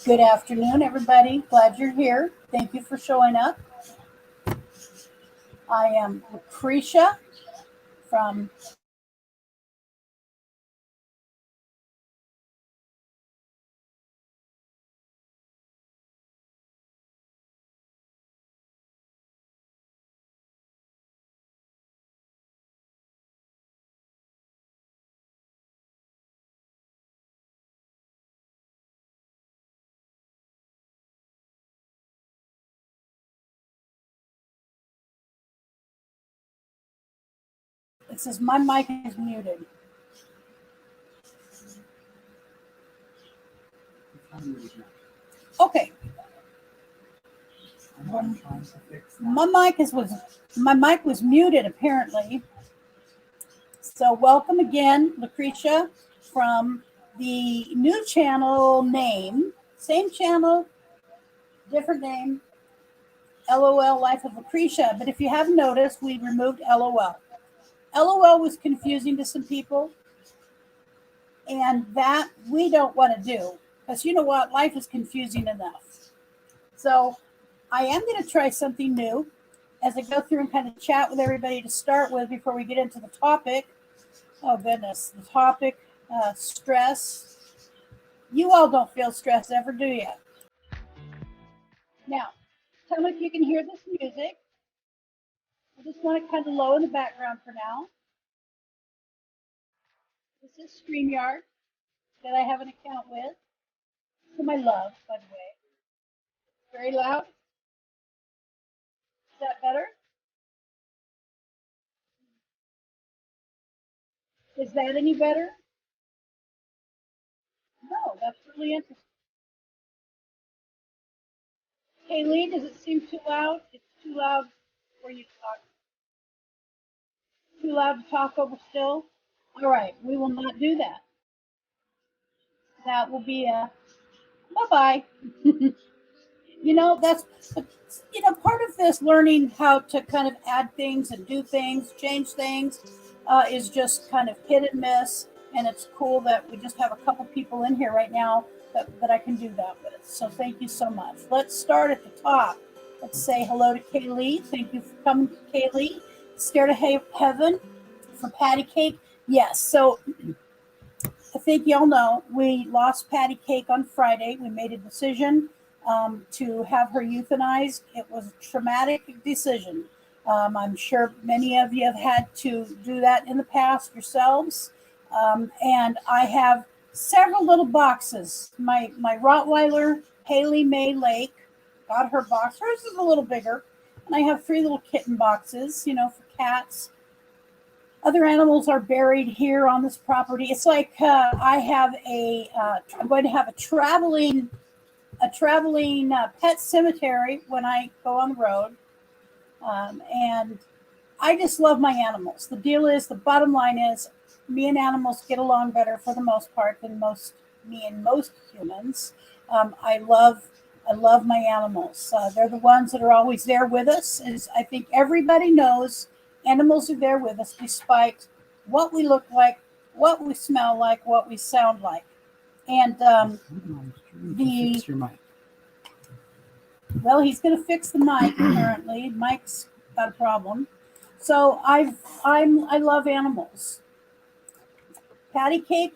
Good afternoon, everybody. Glad you're here. Thank you for showing up. I am Lucretia from It says my mic is muted. Okay. My mic was muted apparently. So welcome again, Lucretia, from the new channel name, same channel, different name, LOL Life of Lucretia. But if you haven't noticed, we removed LOL. LOL was confusing to some people, and that we don't want to do, because you know what, life is confusing enough. So I am going to try something new as I go through and kind of chat with everybody to start with before we get into the topic. Oh goodness, the topic, stress. You all don't feel stressed ever, do you? Now, tell me if you can hear this music. I just want to kind of low in the background for now. This is StreamYard that I have an account with. To my love, by the way. Very loud. Is that better? Is that any better? No, that's really interesting. Kaylee, does it seem too loud? It's too loud for you to talk. Too loud to talk over still? All right, we will not do that. That will be a bye-bye. That's part of this learning how to kind of add things and do things, change things, is just kind of hit and miss. And it's cool that we just have a couple people in here right now that I can do that with. So thank you so much. Let's start at the top. Let's say hello to Kaylee. Thank you for coming, Kaylee. Scared of Heaven for Patty Cake. Yes. So I think y'all know we lost Patty Cake on Friday. We made a decision to have her euthanized. It was a traumatic decision. I'm sure many of you have had to do that in the past yourselves. And I have several little boxes. My Rottweiler, Haley May Lake, got her box. Hers is a little bigger. And I have 3 little kitten boxes, for cats. Other animals are buried here on this property. It's like I have I'm going to have a traveling pet cemetery when I go on the road. And I just love my animals. The deal is, the bottom line is, me and animals get along better for the most part than most humans. I love my animals. They're the ones that are always there with us. As I think everybody knows, animals are there with us despite what we look like, what we smell like, what we sound like. And well, he's going to fix the mic. Apparently, Mike's got a problem. So I love animals. Patty Cake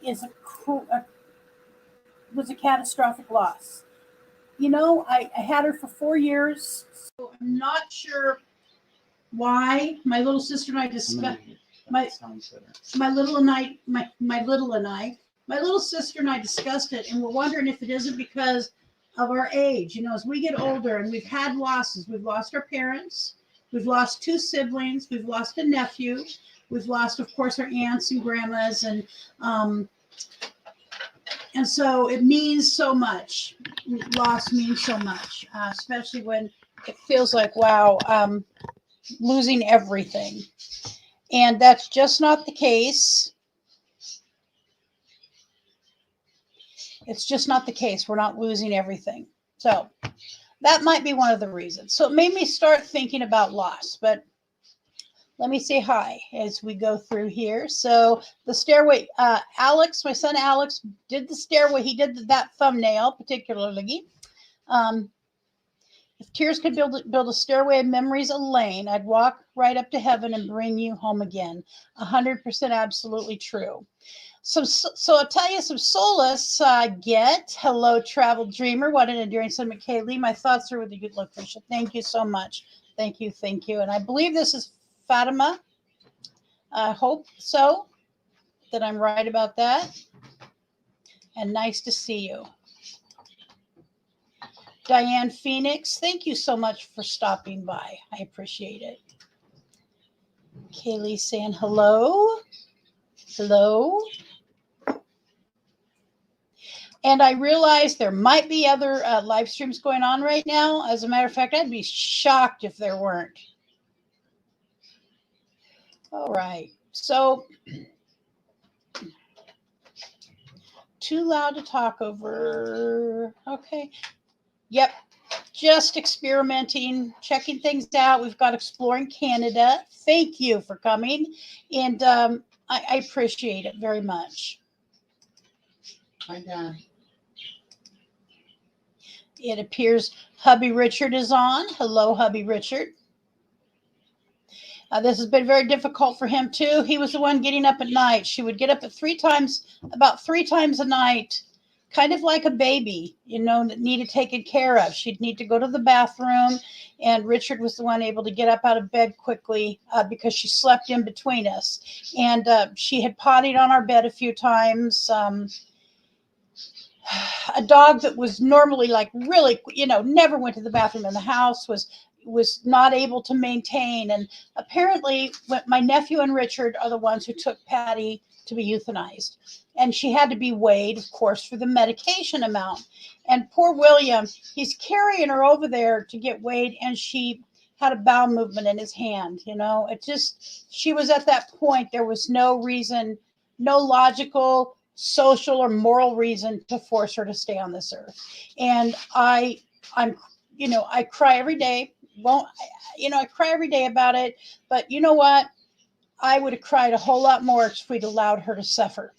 was a catastrophic loss. I had her for 4 years, so I'm not sure why. My little sister and I discussed my little sister and I discussed it, and we're wondering if it isn't because of our age. As we get older and we've had losses, we've lost our parents, we've lost 2 siblings, we've lost a nephew, we've lost, of course, our aunts and grandmas, and so it means so much. Loss means so much, especially when it feels like, wow, losing everything. And that's just not the case. It's just not the case. We're not losing everything. So that might be one of the reasons. So it made me start thinking about loss. But Let me say hi as we go through here. So the stairway, Alex, my son Alex, did the stairway. He did that thumbnail particularly. Um, if tears could build a stairway of memories, a lane, I'd walk right up to heaven and bring you home again. 100% absolutely true. So I'll tell you some solace. Get hello, travel dreamer. What an enduring sentiment, Kaylee. My thoughts are with you. Good luck, Tricia. Thank you so much. Thank you, thank you. And I believe this is Fatima. I hope so. That I'm right about that. And nice to see you. Diane Phoenix, thank you so much for stopping by. I appreciate it. Kaylee saying hello. Hello. And I realize there might be other live streams going on right now. As a matter of fact, I'd be shocked if there weren't. All right. So, too loud to talk over. Okay. Yep. Just experimenting, checking things out. We've got Exploring Canada. Thank you for coming. And I appreciate it very much. Hi, Dad. It appears Hubby Richard is on. Hello, Hubby Richard. This has been very difficult for him too. He was the one getting up at night. She would get up at about three times a night, kind of like a baby, that needed taken care of. She'd need to go to the bathroom, and Richard was the one able to get up out of bed quickly because she slept in between us. And she had pottied on our bed a few times. A dog that was normally like really, never went to the bathroom in the house was not able to maintain. And apparently my nephew and Richard are the ones who took Patty to be euthanized. And she had to be weighed, of course, for the medication amount. And poor William, he's carrying her over there to get weighed, and she had a bowel movement in his hand. She was at that point. There was no reason, no logical, social, or moral reason to force her to stay on this earth. And I cry every day. I cry every day about it. But you know what? I would have cried a whole lot more if we'd allowed her to suffer.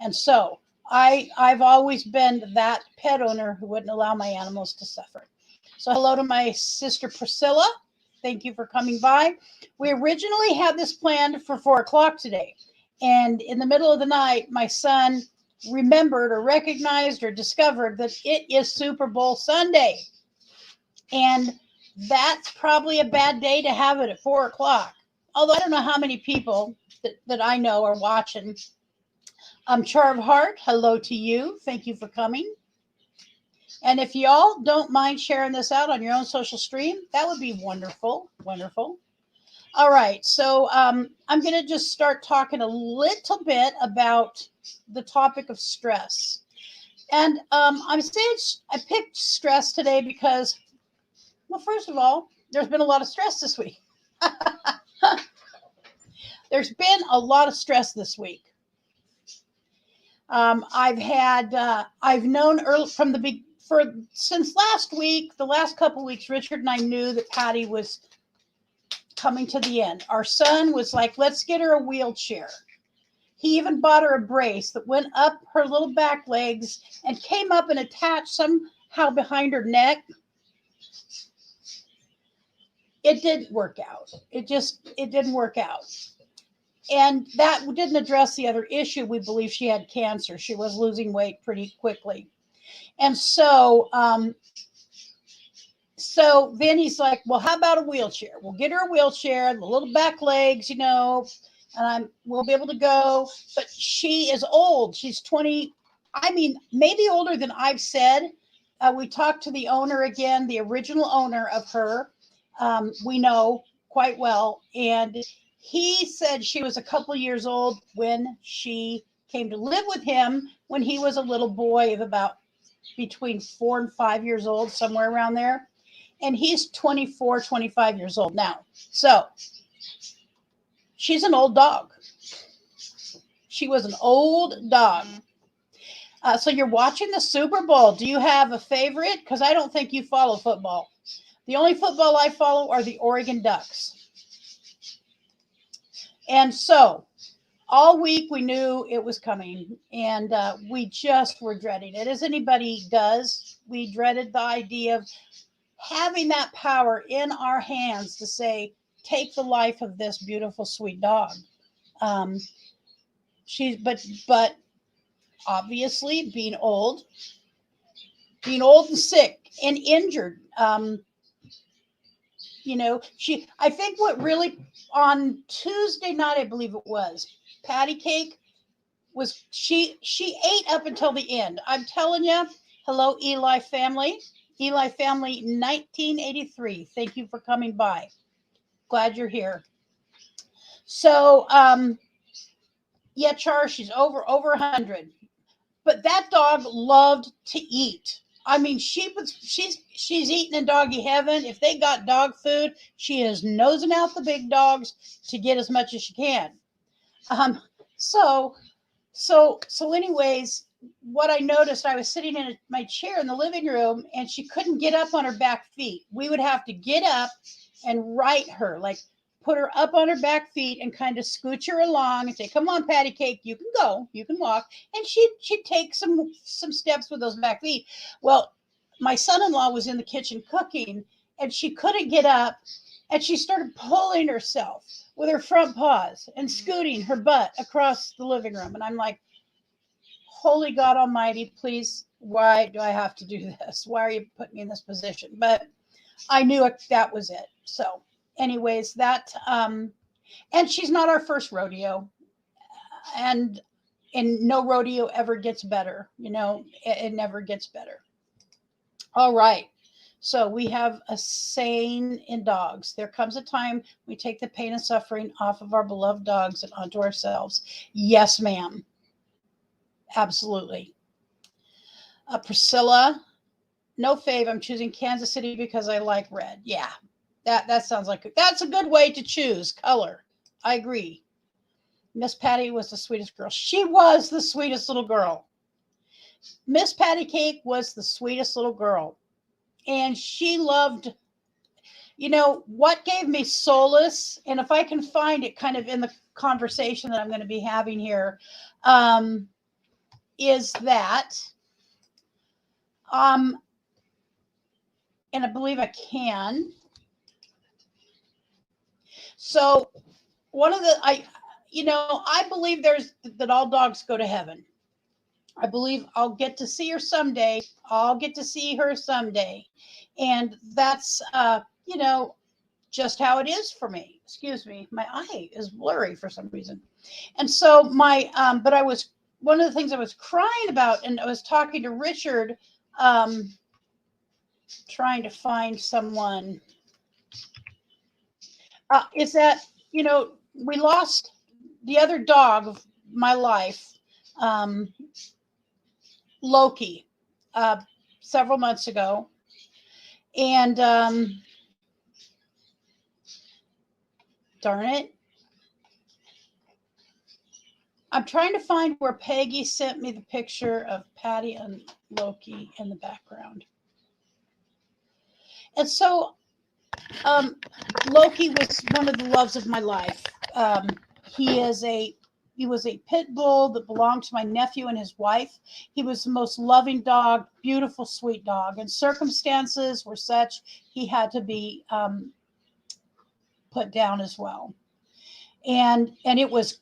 And so I've always been that pet owner who wouldn't allow my animals to suffer. So hello to my sister Priscilla. Thank you for coming by. We originally had this planned for 4:00 today. And in the middle of the night, my son remembered or recognized or discovered that it is Super Bowl Sunday. And that's probably a bad day to have it at 4:00. Although I don't know how many people that I know are watching. Charm Heart, hello to you. Thank you for coming. And if y'all don't mind sharing this out on your own social stream, that would be wonderful. Wonderful. All right. So I'm going to just start talking a little bit about the topic of stress. And I'm saying I picked stress today because, well, first of all, there's been a lot of stress this week. There's been a lot of stress this week. I've known early from since last week, the last couple of weeks, Richard and I knew that Patty was coming to the end. Our son was like, let's get her a wheelchair. He even bought her a brace that went up her little back legs and came up and attached somehow behind her neck. It didn't work out. It didn't work out. And that didn't address the other issue. We believe she had cancer. She was losing weight pretty quickly. And so then he's like, well, how about a wheelchair? We'll get her a wheelchair, the little back legs, and we'll be able to go. But she is old. She's 20. I mean, maybe older than I've said. We talked to the owner again, the original owner of her. We know quite well. And he said she was a couple years old when she came to live with him when he was a little boy of about between 4 and 5 years old, somewhere around there. And he's 24, 25 years old now. So she's an old dog. She was an old dog. So you're watching the Super Bowl. Do you have a favorite? Because I don't think you follow football. The only football I follow are the Oregon Ducks. And so all week we knew it was coming, and we just were dreading it, as anybody does. We dreaded the idea of having that power in our hands to say, take the life of this beautiful, sweet dog. Um, but obviously being old and sick and injured. I think what really, on Tuesday night, I believe it was, Patty Cake was, she ate up until the end. I'm telling you, hello, Eli family 1983. Thank you for coming by. Glad you're here. So, yeah, Char, she's over 100. But that dog loved to eat. I mean, she's eating in doggy heaven. If they got dog food, she is nosing out the big dogs to get as much as she can. Um, so anyways, what I noticed, I was sitting in my chair in the living room, and she couldn't get up on her back feet. We would have to get up and right her, like put her up on her back feet and kind of scooch her along and say, come on, Patty Cake, you can go, you can walk. And she'd take some steps with those back feet. Well, my son-in-law was in the kitchen cooking, and she couldn't get up, and she started pulling herself with her front paws and scooting her butt across the living room. And I'm like, holy God Almighty, please, why do I have to do this? Why are you putting me in this position? But I knew that was it. So anyways, and she's not our first rodeo, and no rodeo ever gets better. It never gets better. All right. So we have a saying in dogs. There comes a time we take the pain and suffering off of our beloved dogs and onto ourselves. Yes, ma'am. Absolutely. Priscilla, no fave. I'm choosing Kansas City because I like red. Yeah, that sounds like that's a good way to choose color. I agree. Miss Patty was the sweetest girl. She was the sweetest little girl. Miss Patty Cake was the sweetest little girl. And she loved, what gave me solace, and if I can find it kind of in the conversation that I'm going to be having here, is that, and I believe I can. So one of the, I believe that all dogs go to heaven. I believe I'll get to see her someday. I'll get to see her someday. And that's, just how it is for me. Excuse me. My eye is blurry for some reason. And so but one of the things I was crying about, and I was talking to Richard, trying to find someone, is that, we lost the other dog of my life, Loki, several months ago. And darn it, I'm trying to find where Peggy sent me the picture of Patty and Loki in the background. And so Loki was one of the loves of my life. He was a pit bull that belonged to my nephew and his wife. He was the most loving dog, beautiful, sweet dog. And circumstances were such he had to be put down as well. And it was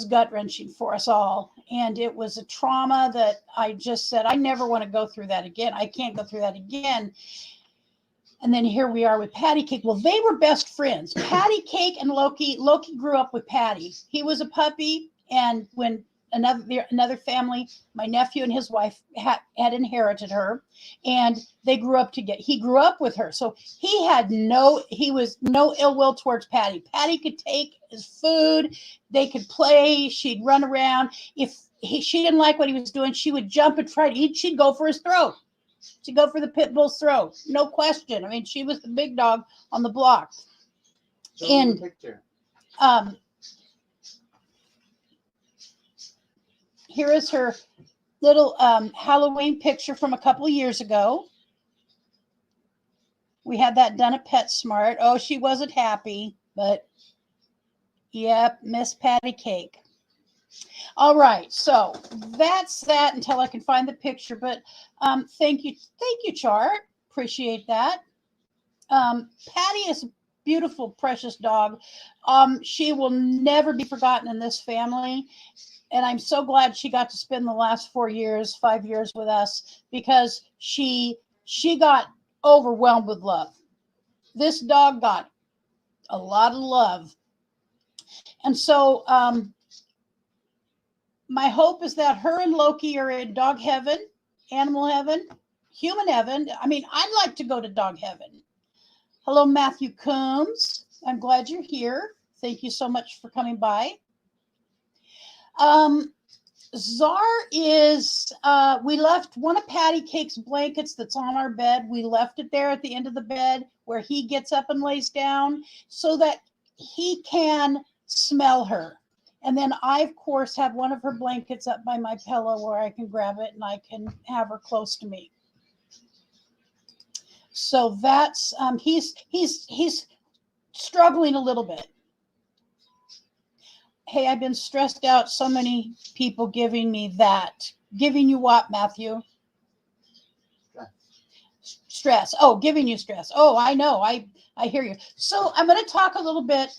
gut wrenching for us all. And it was a trauma that I just said, I never want to go through that again. I can't go through that again. And then here we are with Patty Cake. Well, they were best friends. Patty Cake and Loki grew up with Patty. He was a puppy. And when another family, my nephew and his wife had inherited her, and they grew up together. He grew up with her. So he was no ill will towards Patty. Patty could take his food. They could play. She'd run around. If she didn't like what he was doing, she would jump and try to eat. She'd go for his throat. She'd go for the pit bull's throat. No question. I mean, she was the big dog on the block. Show the picture. Here is her little Halloween picture from a couple years ago. We had that done at PetSmart. Oh, she wasn't happy, but Yep, Miss Patty Cake. All right, so that's that until I can find the picture. But thank you, Chart. Appreciate that. Patty is a beautiful, precious dog. She will never be forgotten in this family, and I'm so glad she got to spend the last 5 years with us because she got overwhelmed with love. This dog got a lot of love, and so my hope is that her and Loki are in dog heaven, animal heaven, human heaven. I mean, I'd like to go to dog heaven. Hello, Matthew Coombs. I'm glad you're here. Thank you so much for coming by. Czar is, we left one of Patty Cake's blankets that's on our bed. We left it there at the end of the bed where he gets up and lays down so that he can smell her. And then I, of course, have one of her blankets up by my pillow where I can grab it and I can have her close to me. So that's, he's struggling a little bit. Hey, I've been stressed out. So many people giving me that. Giving you what, Matthew? Stress. Oh, giving you stress. Oh, I know. I hear you. So I'm going to talk a little bit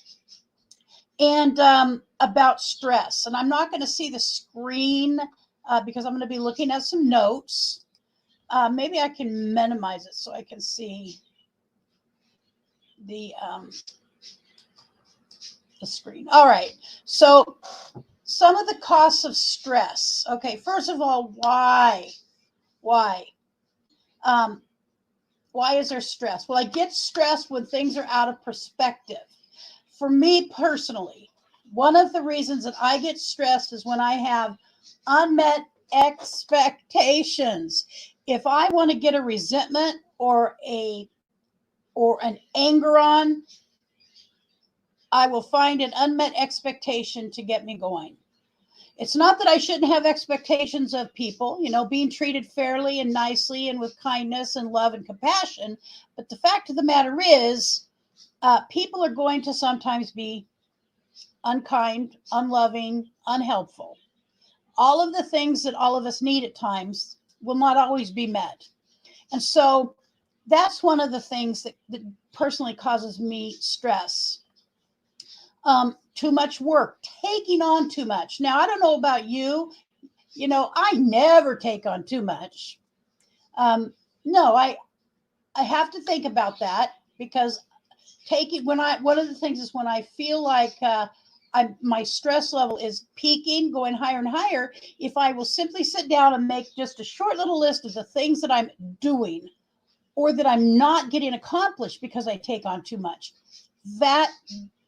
and about stress. And I'm not going to see the screen because I'm going to be looking at some notes. Maybe I can minimize it so I can see the screen. All right. So some of the costs of stress. Okay. First of all, why? Why is there stress? Well, I get stressed when things are out of perspective. For me personally, one of the reasons that I get stressed is when I have unmet expectations. If I want to get a resentment or an anger on, I will find an unmet expectation to get me going. It's not that I shouldn't have expectations of people, being treated fairly and nicely and with kindness and love and compassion. But the fact of the matter is, people are going to sometimes be unkind, unloving, unhelpful. All of the things that all of us need at times will not always be met. And so that's one of the things that personally causes me stress. Too much work, taking on too much. Now, I don't know about you. I never take on too much. No, I have to think about that because one of the things is when I feel like my stress level is peaking, going higher and higher, if I will simply sit down and make just a short little list of the things that I'm doing or that I'm not getting accomplished because I take on too much, that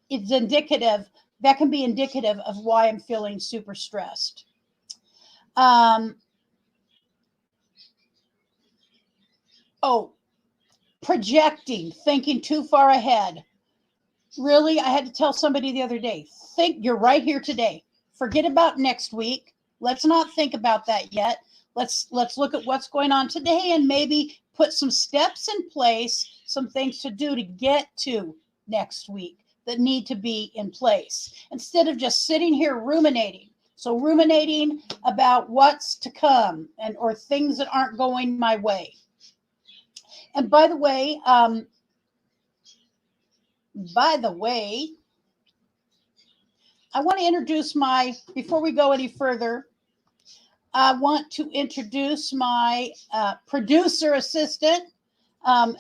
can be indicative of why I'm feeling super stressed. Projecting, thinking too far ahead. Really, I had to tell somebody the other day, you're right here today. Forget about next week. Let's not think about that yet. Let's look at what's going on today and maybe put some steps in place, some things to do to get to next week that need to be in place instead of just sitting here ruminating. So ruminating about what's to come or things that aren't going my way. And by the way, I want to introduce before we go any further, I want to introduce my producer assistant,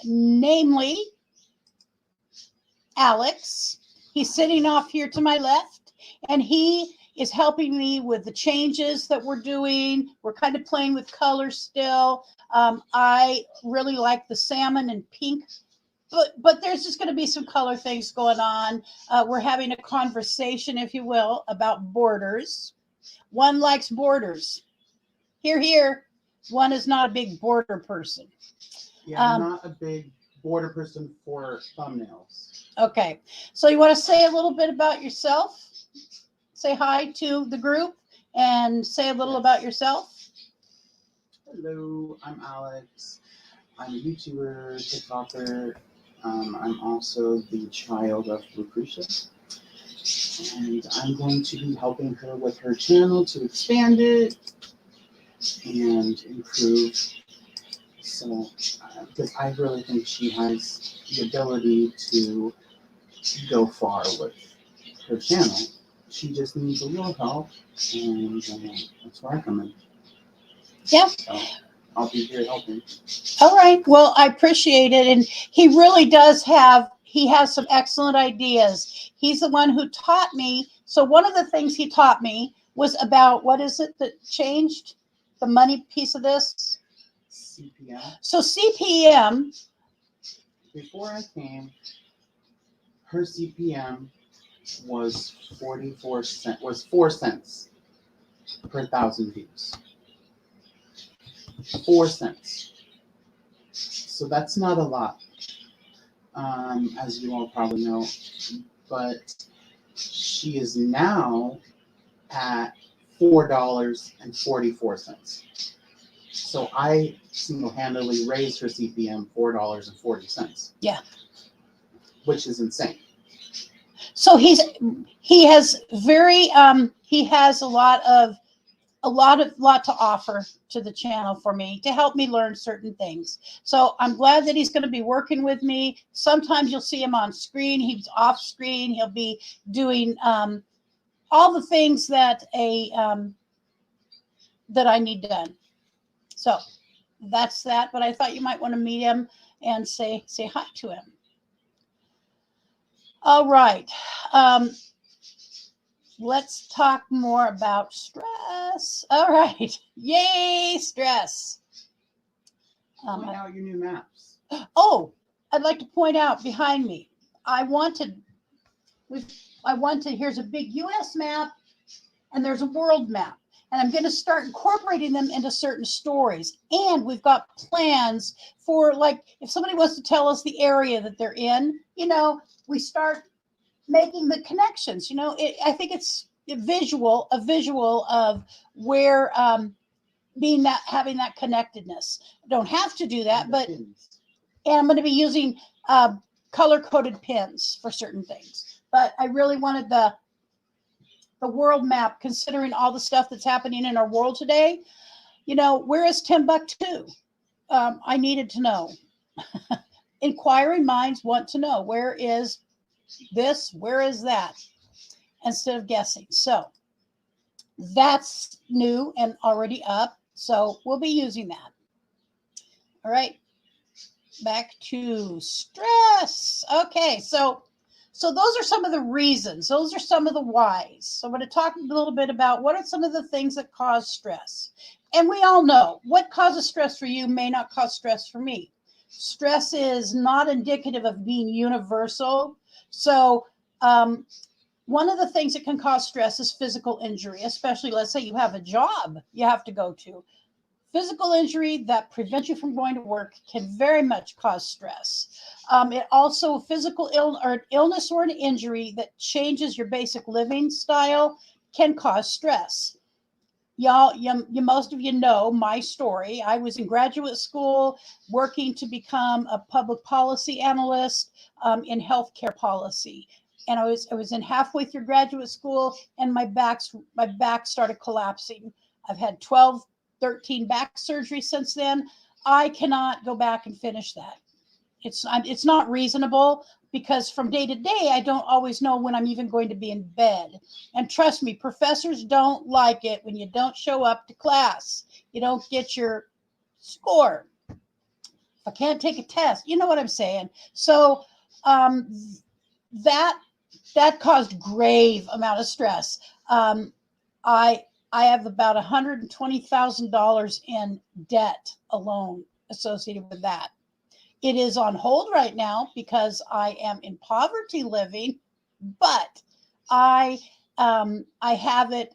namely Alex. He's sitting off here to my left, and he is helping me with the changes that we're doing. We're kind of playing with colors still. I really like the salmon and pink, but there's just going to be some color things going on. We're having a conversation, if you will, about borders. One likes borders. Here. One is not a big border person. Yeah, I'm not a big border person for thumbnails. Okay. So you want to say a little bit about yourself? Say hi to the group and say a little about yourself. Hello, I'm Alex. I'm a YouTuber, TikToker. I'm also the child of Lucretia. And I'm going to be helping her with her channel to expand it and improve. So, because I really think she has the ability to go far with her channel. She just needs a little help, and that's where I come in. Yeah. So I'll be here helping. All right. Well, I appreciate it. And he really does he has some excellent ideas. He's the one who taught me. So one of the things he taught me was about, what is it that changed the money piece of this? CPM. So CPM. Before I came, her CPM was 4 cents per 1,000 views. 4 cents. So that's not a lot, as you all probably know. But she is now at $4.44. So I single-handedly raised her CPM $4.40. Yeah. Which is insane. So he has a lot to offer to the channel for me to help me learn certain things. So I'm glad that he's going to be working with me. Sometimes you'll see him on screen. He's off screen. He'll be doing all the things that that I need done. So that's that. But I thought you might want to meet him and say hi to him. All right. Let's talk more about stress. All right. Yay, stress. Point out your new maps. Oh, I'd like to point out behind me. Here's a big US map and there's a world map. And I'm going to start incorporating them into certain stories. And we've got plans for, like, if somebody wants to tell us the area that they're in, we start making the connections. I think it's a visual of where having that connectedness. I don't have to do that, but and I'm going to be using color-coded pins for certain things. But I really wanted the world map, considering all the stuff that's happening in our world today. Where is Timbuktu? I needed to know. Inquiring minds want to know, where is this? Where is that? Instead of guessing. So that's new and already up. So we'll be using that. All right. Back to stress. Okay. So those are some of the reasons. Those are some of the whys. So I'm going to talk a little bit about what are some of the things that cause stress. And we all know what causes stress for you may not cause stress for me. Stress is not indicative of being universal. So one of the things that can cause stress is physical injury, especially, let's say you have a job you have to go to. Physical injury that prevents you from going to work can very much cause stress. It also, physical illness or an injury that changes your basic living style can cause stress. Y'all, most of you know my story. I was in graduate school working to become a public policy analyst in healthcare policy. And I was in halfway through graduate school, and my back started collapsing. I've had 13 back surgeries since then. I cannot go back and finish that. It's not reasonable, because from day to day, I don't always know when I'm even going to be in bed. And trust me, professors don't like it when you don't show up to class. You don't get your score. If I can't take a test, you know what I'm saying? So that caused grave amount of stress. I have about $120,000 in debt alone associated with that. It is on hold right now because I am in poverty living, but I have it.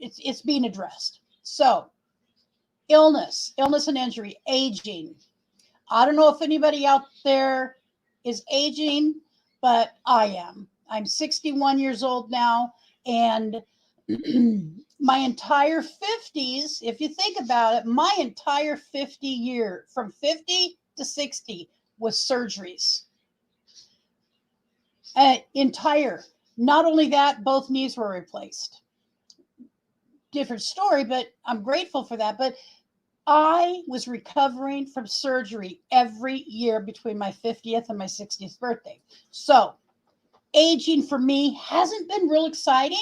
It's being addressed. So illness and injury, aging. I don't know if anybody out there is aging, but I am. I'm 61 years old now, and my entire 50s, if you think about it, my entire 50 year, from 50 to 60, was surgeries. Entire. Not only that, both knees were replaced. Different story, but I'm grateful for that. But I was recovering from surgery every year between my 50th and my 60th birthday. So aging for me hasn't been real exciting.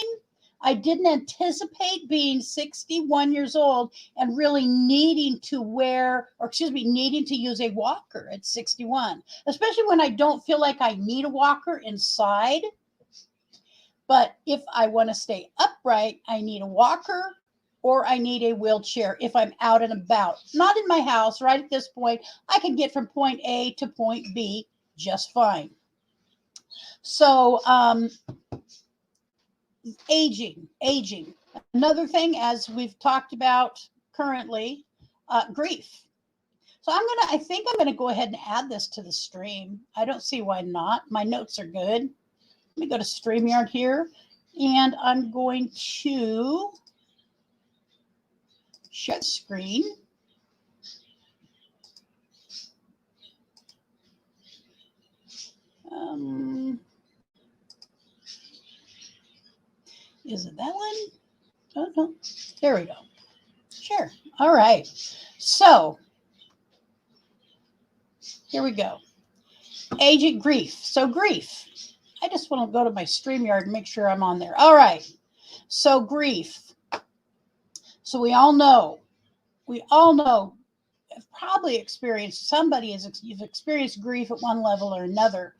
I didn't anticipate being 61 years old and really needing to needing to use a walker at 61, especially when I don't feel like I need a walker inside. But if I want to stay upright, I need a walker or I need a wheelchair if I'm out and about. Not in my house. Right at this point, I can get from point A to point B just fine. So, aging. Another thing, as we've talked about currently, grief. So I think I'm gonna go ahead and add this to the stream. I don't see why not. My notes are good. Let me go to StreamYard here, and I'm going to share the screen. Is it that one? Oh, no. There we go. Sure. All right. So here we go. Agent grief. So grief. I just want to go to my StreamYard and make sure I'm on there. All right. So grief. So we all know, have probably experienced, you've experienced grief at one level or another.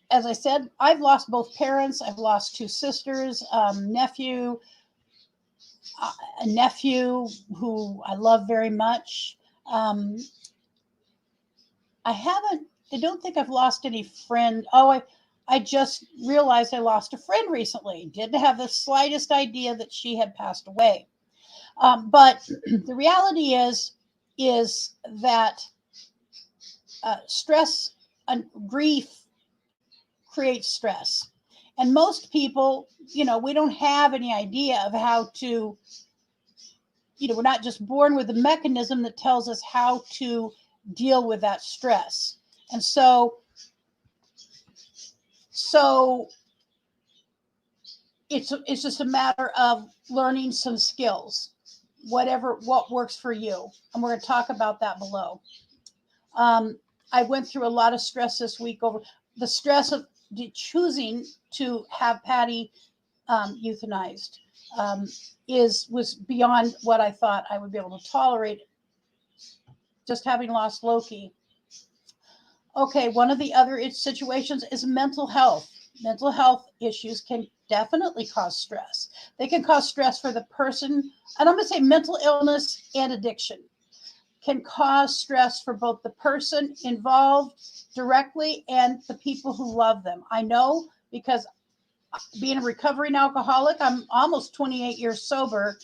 As I said, I've lost both parents. I've lost two sisters, a nephew who I love very much. I don't think I've lost any friend. I just realized I lost a friend recently. Didn't have the slightest idea that she had passed away. But the reality is that stress and grief creates stress. And most people, we don't have any idea of how to, we're not just born with a mechanism that tells us how to deal with that stress. And so it's just a matter of learning some skills, what works for you. And we're going to talk about that below. I went through a lot of stress this week over the stress of choosing to have Patty euthanized. Was beyond what I thought I would be able to tolerate, just having lost Loki. Okay, one of the other situations is mental health. Mental health issues can definitely cause stress. They can cause stress for the person, and I'm going to say mental illness and addiction can cause stress for both the person involved directly and the people who love them. I know, because being a recovering alcoholic, I'm almost 28 years sober.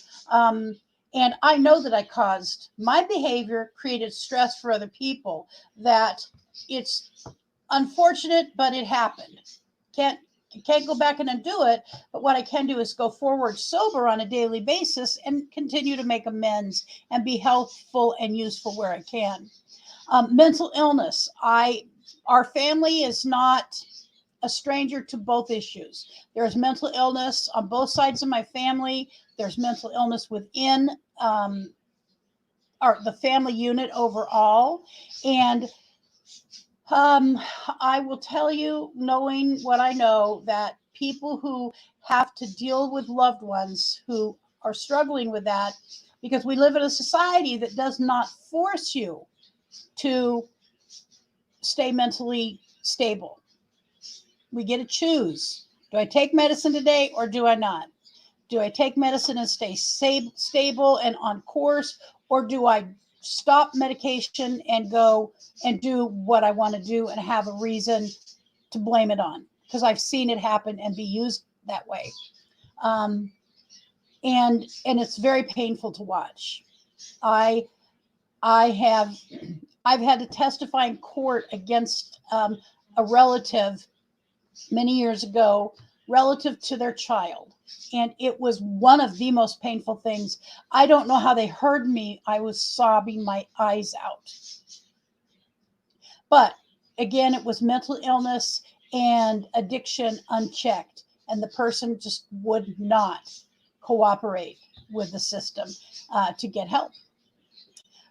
And I know that my behavior created stress for other people, that it's unfortunate, but it happened. Can't go back and undo it. But what I can do is go forward sober on a daily basis and continue to make amends and be helpful and useful where I can. Mental illness. Our family is not a stranger to both issues. There's mental illness on both sides of my family. There's mental illness within the family unit overall. And I will tell you, knowing what I know, that people who have to deal with loved ones who are struggling with that, because we live in a society that does not force you to stay mentally stable. We get to choose. Do I take medicine today or do I not? Do I take medicine and stay stable and on course, or do I stop medication and go and do what I want to do and have a reason to blame it on? Because I've seen it happen and be used that way. And it's very painful to watch. I've had to testify in court against a relative many years ago, relative to their child. And it was one of the most painful things. I don't know how they heard me. I was sobbing my eyes out. But again, it was mental illness and addiction unchecked. And the person just would not cooperate with the system to get help.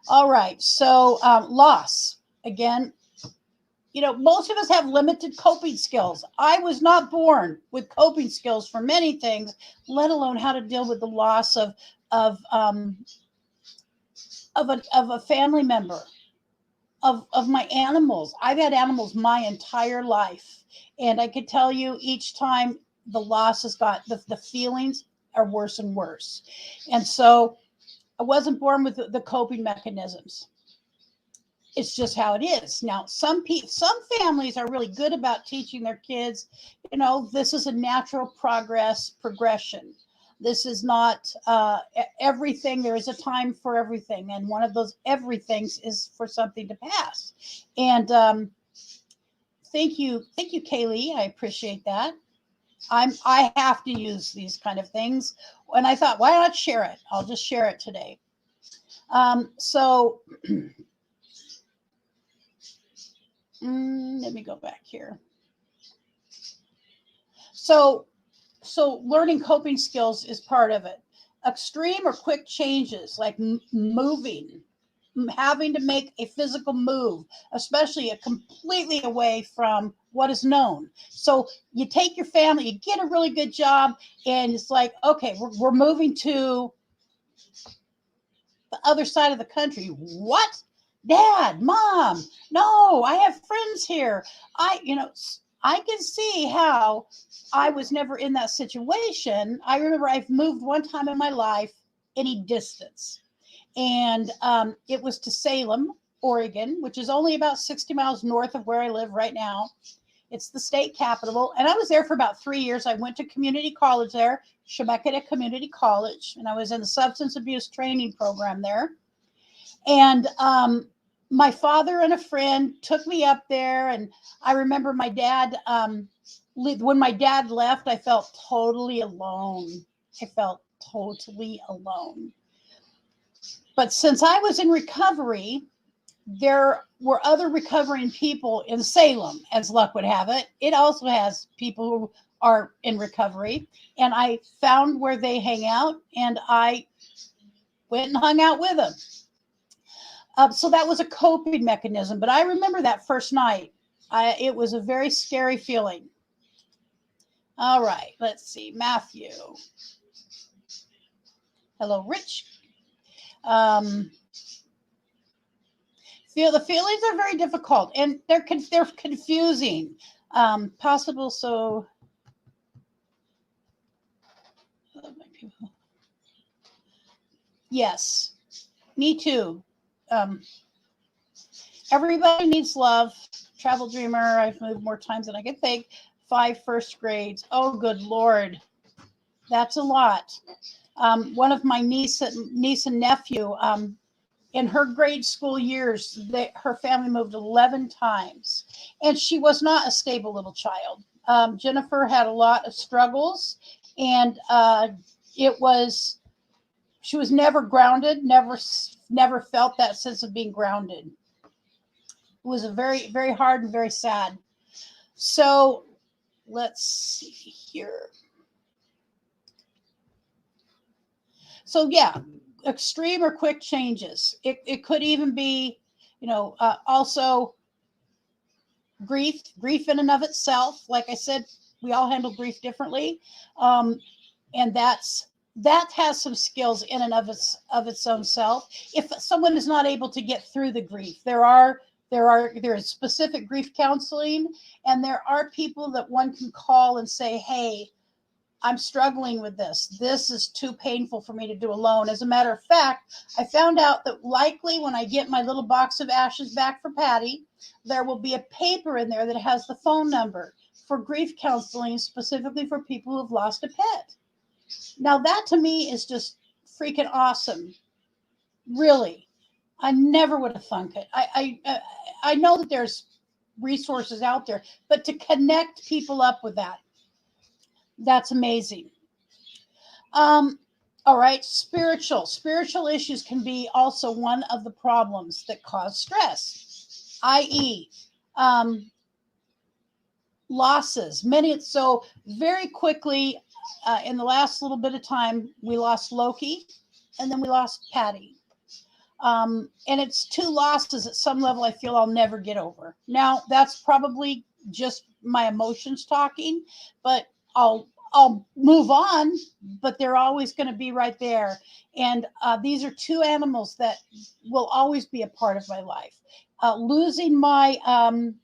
All right. So loss. Again, most of us have limited coping skills. I was not born with coping skills for many things, let alone how to deal with the loss of a family member, of my animals. I've had animals my entire life, and I could tell you each time the loss has got the feelings are worse and worse. And so I wasn't born with the coping mechanisms. It's just how it is. Now, some families are really good about teaching their kids, this is a natural progression. This is not everything. There is a time for everything, and one of those everythings is for something to pass. And thank you, Kaylee. I appreciate that. I have to use these kind of things, and I thought, why not share it? I'll just share it today. So. Let me go back here. So learning coping skills is part of it. Extreme or quick changes like moving, having to make a physical move, especially completely away from what is known. So you take your family, you get a really good job, and it's like, okay, we're moving to the other side of the country. What? Dad, Mom, no, I have friends here. I can see how I was never in that situation. I remember I've moved one time in my life any distance, and it was to Salem, Oregon, which is only about 60 miles north of where I live right now. It's the state capital, and I was there for about 3 years. I went to community college there, Chemeketa Community College, and I was in the substance abuse training program there. And my father and a friend took me up there, and I remember my dad, when my dad left, I felt totally alone. But since I was in recovery, there were other recovering people in Salem, as luck would have it. It also has people who are in recovery, and I found where they hang out, and I went and hung out with them. So that was a coping mechanism. But I remember that first night. It was a very scary feeling. All right, let's see. Matthew. Hello, Rich. The feelings are very difficult, and they're confusing. Possible. So. Yes, me too. Everybody needs love. Travel dreamer. I've moved more times than I can think. 5 first grades. Oh, good Lord. That's a lot. One of my niece and nephew, in her grade school years, her family moved 11 times, and she was not a stable little child. Jennifer had a lot of struggles, and she was never grounded, never felt that sense of being grounded. It was a very, very hard and very sad. So let's see here. So yeah, extreme or quick changes. It could even be, also grief in and of itself. Like I said, we all handle grief differently. And that has some skills in and of its own self. If someone is not able to get through the grief, there is specific grief counseling, and there are people that one can call and say, hey, I'm struggling with this. This is too painful for me to do alone. As a matter of fact, I found out that likely when I get my little box of ashes back for Patty, there will be a paper in there that has the phone number for grief counseling, specifically for people who've lost a pet. Now that to me is just freaking awesome. Really. I never would have thunk it. I know that there's resources out there, but to connect people up with that's amazing. All right, spiritual issues can be also one of the problems that cause stress, i.e., losses. Many, so very quickly, in the last little bit of time, we lost Loki, and then we lost Patty. And it's two losses at some level I feel I'll never get over. Now, that's probably just my emotions talking, but I'll move on, but they're always going to be right there. And these are two animals that will always be a part of my life. Losing um,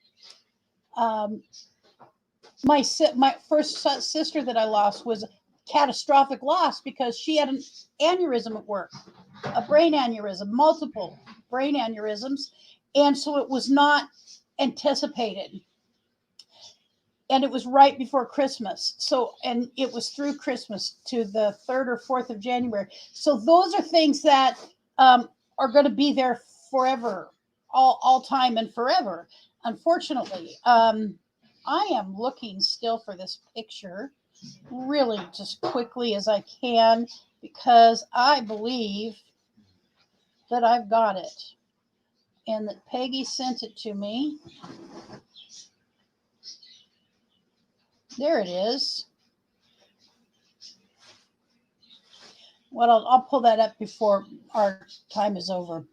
my first sister that I lost was a catastrophic loss because she had an aneurysm at work, a brain aneurysm, multiple brain aneurysms, and so it was not anticipated. And it was right before Christmas. So, and it was through Christmas to the 3rd or 4th of January. So those are things that are going to be there forever, all time and forever. Unfortunately, I am looking still for this picture really just quickly as I can because I believe that I've got it and that Peggy sent it to me. There it is. Well, I'll pull that up before our time is over.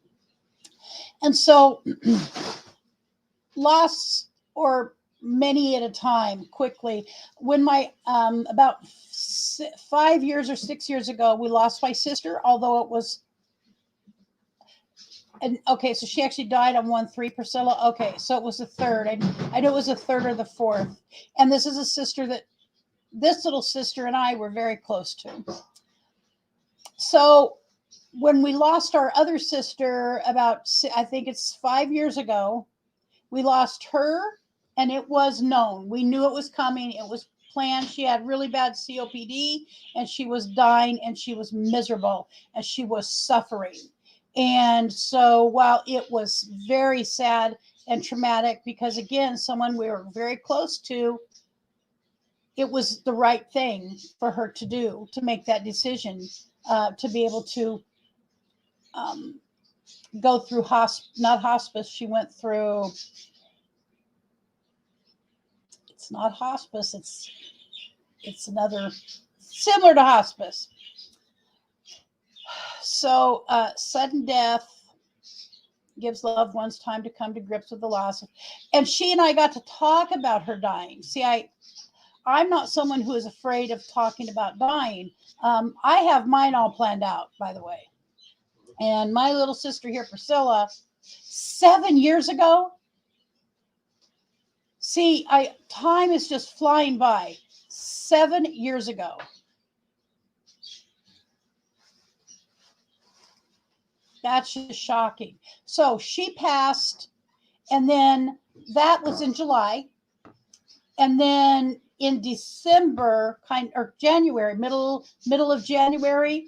And so, loss or many at a time quickly. When my about 5 years or 6 years ago, we lost my sister, although it was. And okay, so she actually died on 1/3, Priscilla. Okay, so it was the third. I know it was the third or the fourth. And this is a sister that this little sister and I were very close to. So when we lost our other sister about, I think it's 5 years ago, we lost her and it was known. We knew it was coming. It was planned. She had really bad COPD and she was dying and she was miserable and she was suffering. And so while it was very sad and traumatic, because again, someone we were very close to, it was the right thing for her to do, to make that decision, to be able to um, go through not hospice. She went through, it's not hospice, it's another similar to hospice. So sudden death gives loved ones time to come to grips with the loss. And she and I got to talk about her dying. See, I'm not someone who is afraid of talking about dying. I have mine all planned out, by the way. And my little sister here, Priscilla, 7 years ago. See, time is just flying by. 7 years ago. That's just shocking. So she passed, and then that was in July. And then in December, or January, middle of January,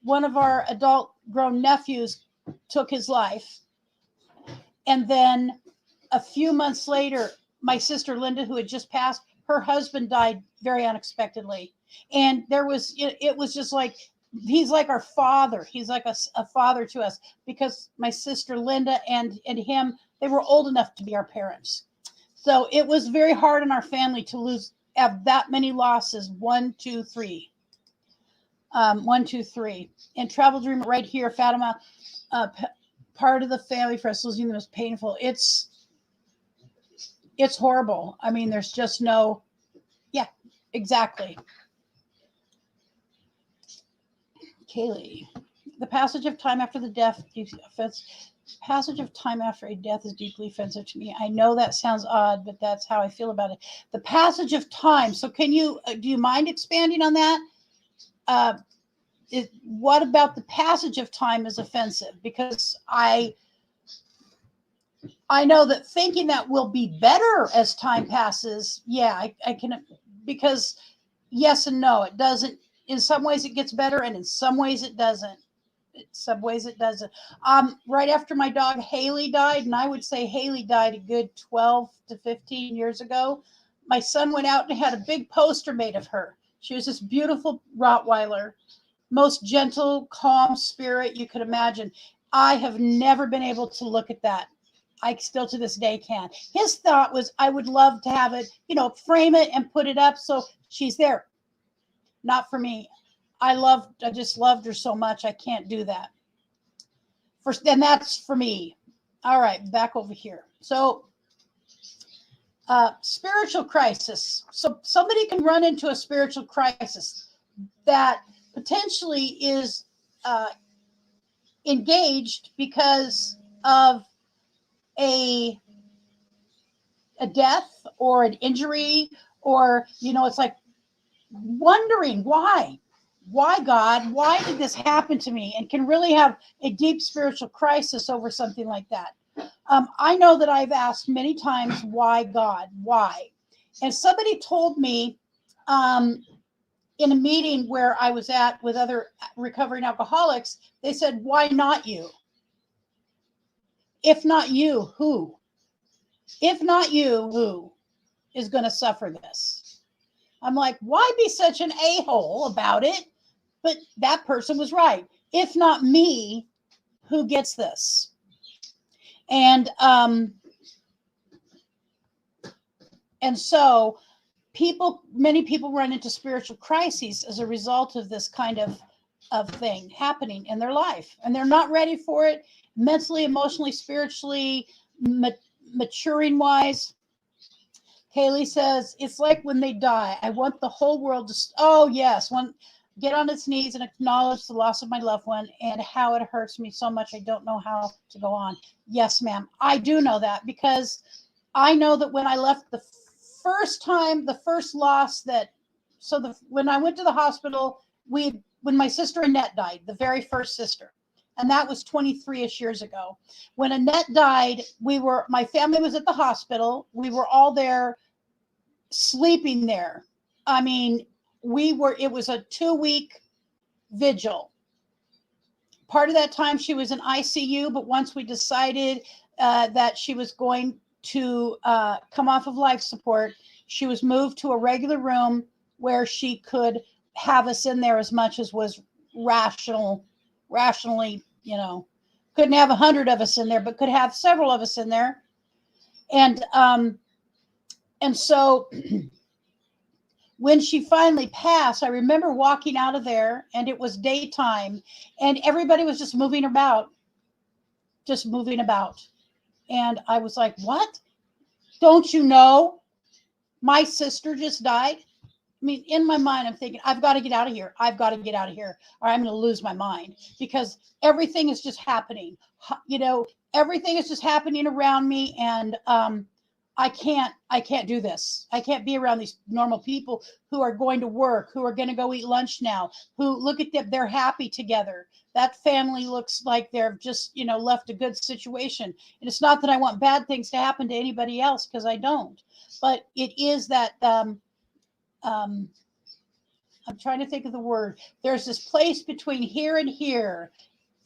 one of our adult grown nephews took his life. And then a few months later, my sister Linda, who had just passed, her husband died very unexpectedly. And it was just like, he's like our father. He's like a father to us because my sister Linda and him, they were old enough to be our parents. So it was very hard in our family to have that many losses. 1, 2, 3. 1, 2, 3. And Travel Dream right here, Fatima, part of the family for us losing them is painful. It's horrible. I mean, there's just no, yeah, exactly. Kaylee, the passage of time after the death, passage of time after a death is deeply offensive to me. I know that sounds odd, but that's how I feel about it. The passage of time. So do you mind expanding on that? What about the passage of time is offensive? Because I know that thinking that will be better as time passes. Yeah, I can, because yes and no, it doesn't. In some ways it gets better and in some ways it doesn't. Right after my dog Haley died, and I would say Haley died a good 12 to 15 years ago, my son went out and had a big poster made of her. She was this beautiful Rottweiler, most gentle, calm spirit you could imagine. I have never been able to look at that I still to this day can. His thought was, I would love to have it, frame it and put it up so she's there. Not for me. I just loved her so much. I can't do that. And that's for me. All right, back over here. So, spiritual crisis. So somebody can run into a spiritual crisis that potentially is engaged because of a death or an injury, or it's like wondering why God, why did this happen to me, and can really have a deep spiritual crisis over something like that. I know that I've asked many times, why God, why? And somebody told me in a meeting where I was at with other recovering alcoholics, they said, why not you? If not you, who? If not you, who is going to suffer this? I'm like, why be such an a-hole about it? But that person was right. If not me, who gets this? And so many people run into spiritual crises as a result of this kind of thing happening in their life, and they're not ready for it mentally, emotionally, spiritually, maturing wise. Kaylee says, it's like when they die, I want the whole world to, get on its knees and acknowledge the loss of my loved one and how it hurts me so much. I don't know how to go on. Yes, ma'am. I do know that, because I know that when I left the first loss when I went to the hospital, when my sister Annette died, the very first sister, and that was 23-ish years ago. When Annette died, my family was at the hospital. We were all there sleeping there. I mean, it was a 2-week vigil. Part of that time she was in ICU, but once we decided that she was going to come off of life support, she was moved to a regular room where she could have us in there as much as was rationally, couldn't have 100 of us in there, but could have several of us in there. And so when she finally passed, I remember walking out of there, and it was daytime, and everybody was just moving about. And I was like, what? Don't you know? My sister just died. I mean, in my mind, I'm thinking, I've got to get out of here. Or I'm going to lose my mind, because everything is just happening. Everything is just happening around me. And I can't do this. I can't be around these normal people who are going to work, who are going to go eat lunch now, who look at them, they're happy together. That family looks like they're just, left a good situation. And it's not that I want bad things to happen to anybody else, because I don't. But it is that I'm trying to think of the word. There's this place between here and here,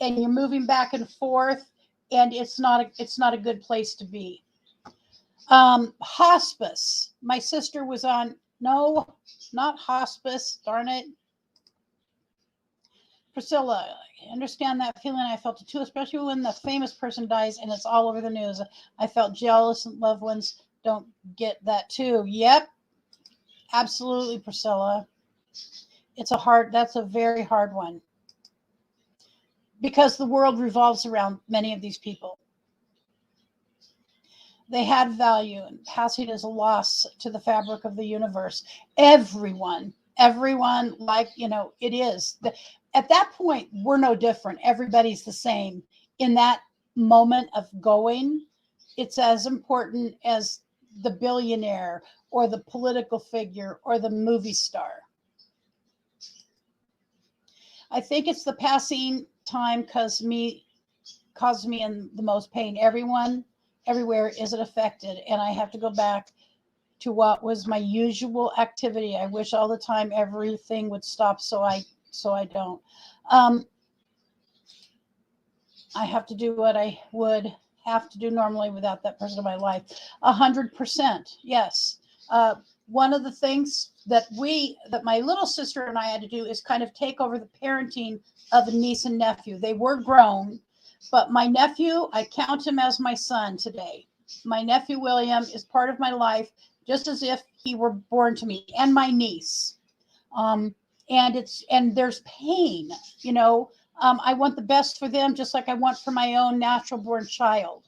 and you're moving back and forth, and it's not a good place to be. Hospice. My sister was on, no, not hospice, darn it. Priscilla, I understand that feeling. I felt it too, especially when the famous person dies and it's all over the news. I felt jealous, and loved ones don't get that too. Yep. Absolutely, Priscilla. That's a very hard one, because the world revolves around many of these people. They had value, and passing is a loss to the fabric of the universe. Everyone, it is. At that point, we're no different. Everybody's the same. In that moment of going, it's as important as the billionaire or the political figure or the movie star. I think it's the passing time caused me in the most pain. Everywhere isn't affected, and I have to go back to what was my usual activity. I wish all the time everything would stop, so I don't. I have to do what I would have to do normally without that person in my life. 100%, yes. One of the things that my little sister and I had to do is kind of take over the parenting of a niece and nephew. They were grown, But my nephew, I count him as my son today. My nephew William is part of my life, just as if he were born to me, and my niece. Um, and there's pain, you know. I want the best for them, just like I want for my own natural born child.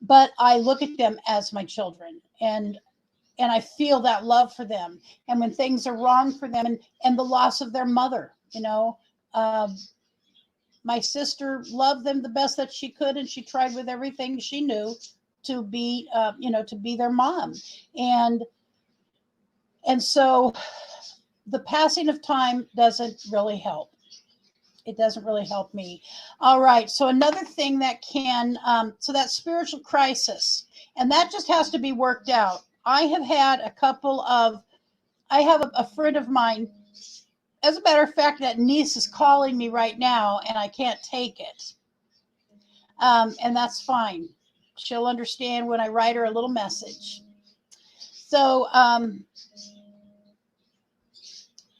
But I look at them as my children, and I feel that love for them. And when things are wrong for them, and the loss of their mother, you know, um, my sister loved them the best that she could, and she tried with everything she knew to be, to be their mom. And so the passing of time doesn't really help. It doesn't really help me. All right. So another thing that can, so that spiritual crisis, and that just has to be worked out. I have had a couple of, I have a friend of mine. As a matter of fact, that niece is calling me right now, and I can't take it. And that's fine. She'll understand when I write her a little message. So,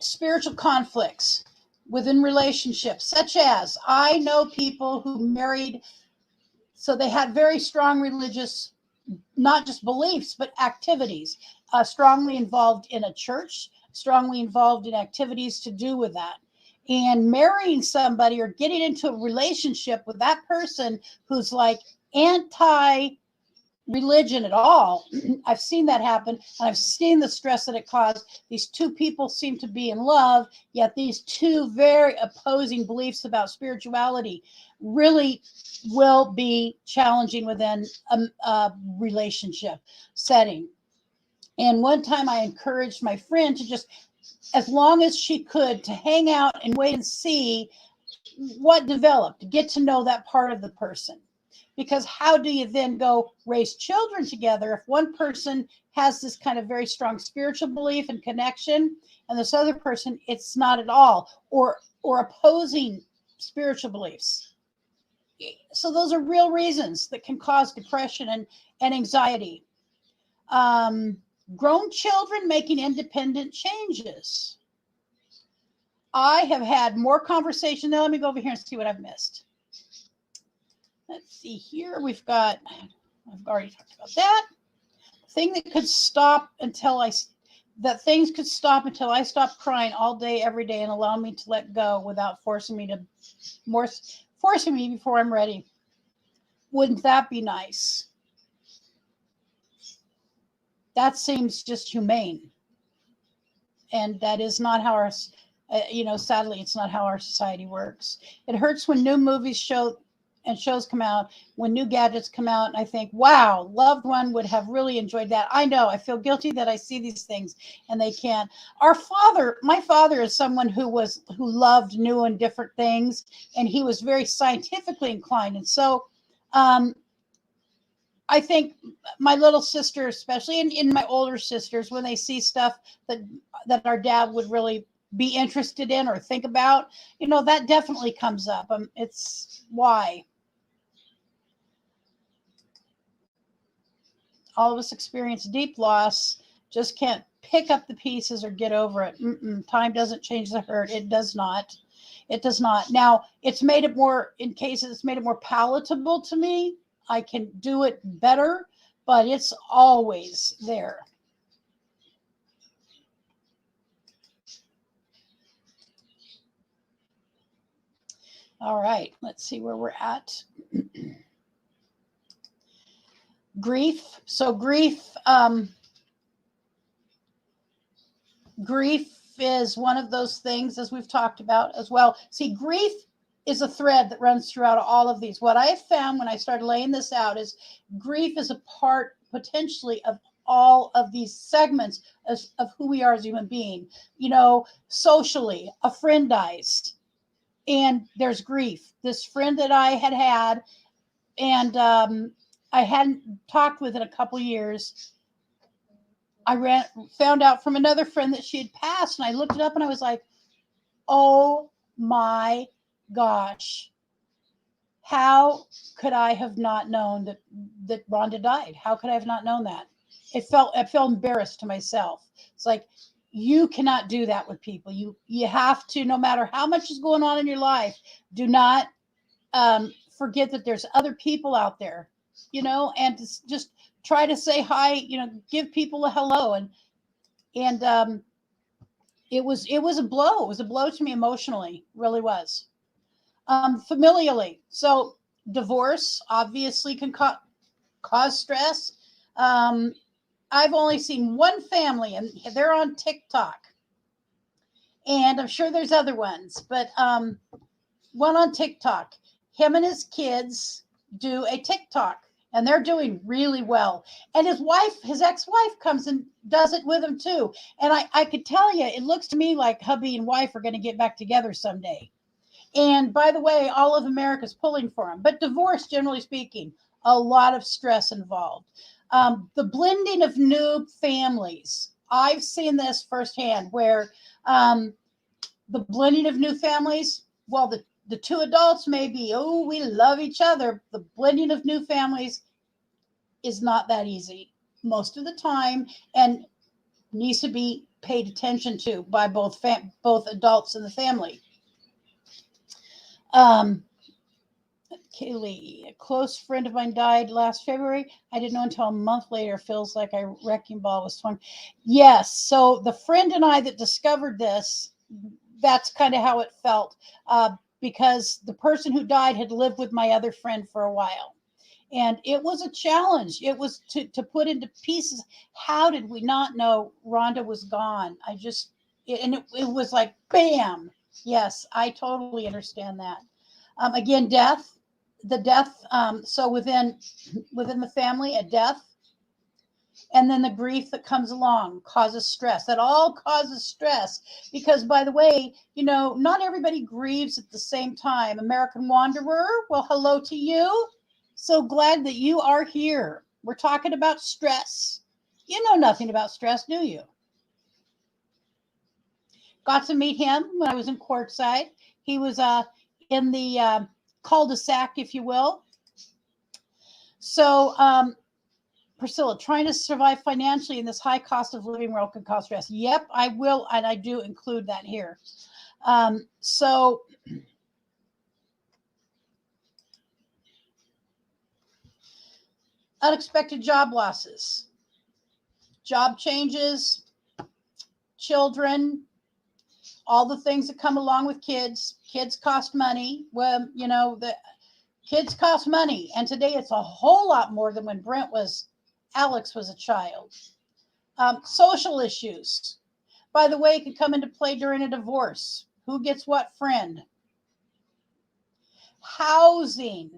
spiritual conflicts within relationships, such as I know people who married, so they had very strong religious, not just beliefs, but activities, strongly involved in a church, strongly involved in activities to do with that. And marrying somebody or getting into a relationship with that person who's like anti religion at all. I've seen that happen, and I've seen the stress that it caused. These two people seem to be in love, yet these two very opposing beliefs about spirituality really will be challenging within a relationship setting. And one time I encouraged my friend to just, as long as she could, to hang out and wait and see what developed, get to know that part of the person. Because how do you then go raise children together if one person has this kind of very strong spiritual belief and connection, and this other person it's not at all, or opposing spiritual beliefs? So those are real reasons that can cause depression and anxiety. Um, Grown children making independent changes. I have had more conversation. Now let me go over here and see what I've missed. Let's see here. I've already talked about that. Thing that could stop that things could stop until I stop crying all day, every day, and allow me to let go without forcing me before I'm ready. Wouldn't that be nice? That seems just humane. And that is not how our, sadly, it's not how our society works. It hurts when new movies shows come out, when new gadgets come out, and I think, wow, loved one would have really enjoyed that. I know, I feel guilty that I see these things and they can't. My father is someone who loved new and different things, and he was very scientifically inclined. And so, I think my little sister, especially, and in my older sisters, when they see stuff that our dad would really be interested in or think about, that definitely comes up. It's why all of us experience deep loss, just can't pick up the pieces or get over it. Time doesn't change the hurt. It does not. It does not. Now, it's made it more palatable to me. I can do it better, but it's always there. All right, let's see where we're at. Grief. So grief is one of those things, as we've talked about as well. See, grief is a thread that runs throughout all of these. What I have found when I started laying this out is grief is a part potentially of all of these segments of who we are as a human being. Socially, a friend dies and there's grief. This friend that I had and I hadn't talked with in a couple years, I found out from another friend that she had passed, and I looked it up and I was like, oh my gosh, how could I have not known that Rhonda died? How could I have not known that? I felt embarrassed to myself. It's like, you cannot do that with people. You have to, no matter how much is going on in your life, do not forget that there's other people out there, and to just try to say hi, give people a hello, and it was a blow. It was a blow to me emotionally, really was. Familially, so divorce obviously can cause stress. Um, I've only seen one family, and they're on TikTok, and I'm sure there's other ones, but one on TikTok. Him and his kids do a TikTok, and they're doing really well. And his ex-wife, comes and does it with him too. And I could tell you, it looks to me like hubby and wife are going to get back together someday. And by the way, all of America's pulling for him. But divorce, generally speaking, a lot of stress involved. The blending of new families. I've seen this firsthand where the blending of new families, well, the two adults may be, oh, we love each other. The blending of new families is not that easy most of the time, and needs to be paid attention to by both adults in the family. Um, Kaylee, a close friend of mine died last February. I didn't know until a month later. Feels like a wrecking ball was swung. Yes. So the friend and I that discovered this, that's kind of how it felt, because the person who died had lived with my other friend for a while. And it was a challenge. It was to put into pieces. How did we not know Rhonda was gone? It was like, bam. Yes, I totally understand that. Again, the death. So within the family, a death, and then the grief that comes along causes stress. That all causes stress because, by the way, not everybody grieves at the same time. American Wanderer, well, hello to you. So glad that you are here. We're talking about stress. You know nothing about stress, do you? Got to meet him when I was in Quartzsite. He was in the cul-de-sac, if you will. So, Priscilla, trying to survive financially in this high cost of living world can cause stress. Yep, I will, and I do include that here. So unexpected job losses, job changes, children, all the things that come along with kids. Kids cost money. Well, the kids cost money, and today it's a whole lot more than when Alex was a child. Social issues, by the way, could come into play during a divorce. Who gets what friend? Housing.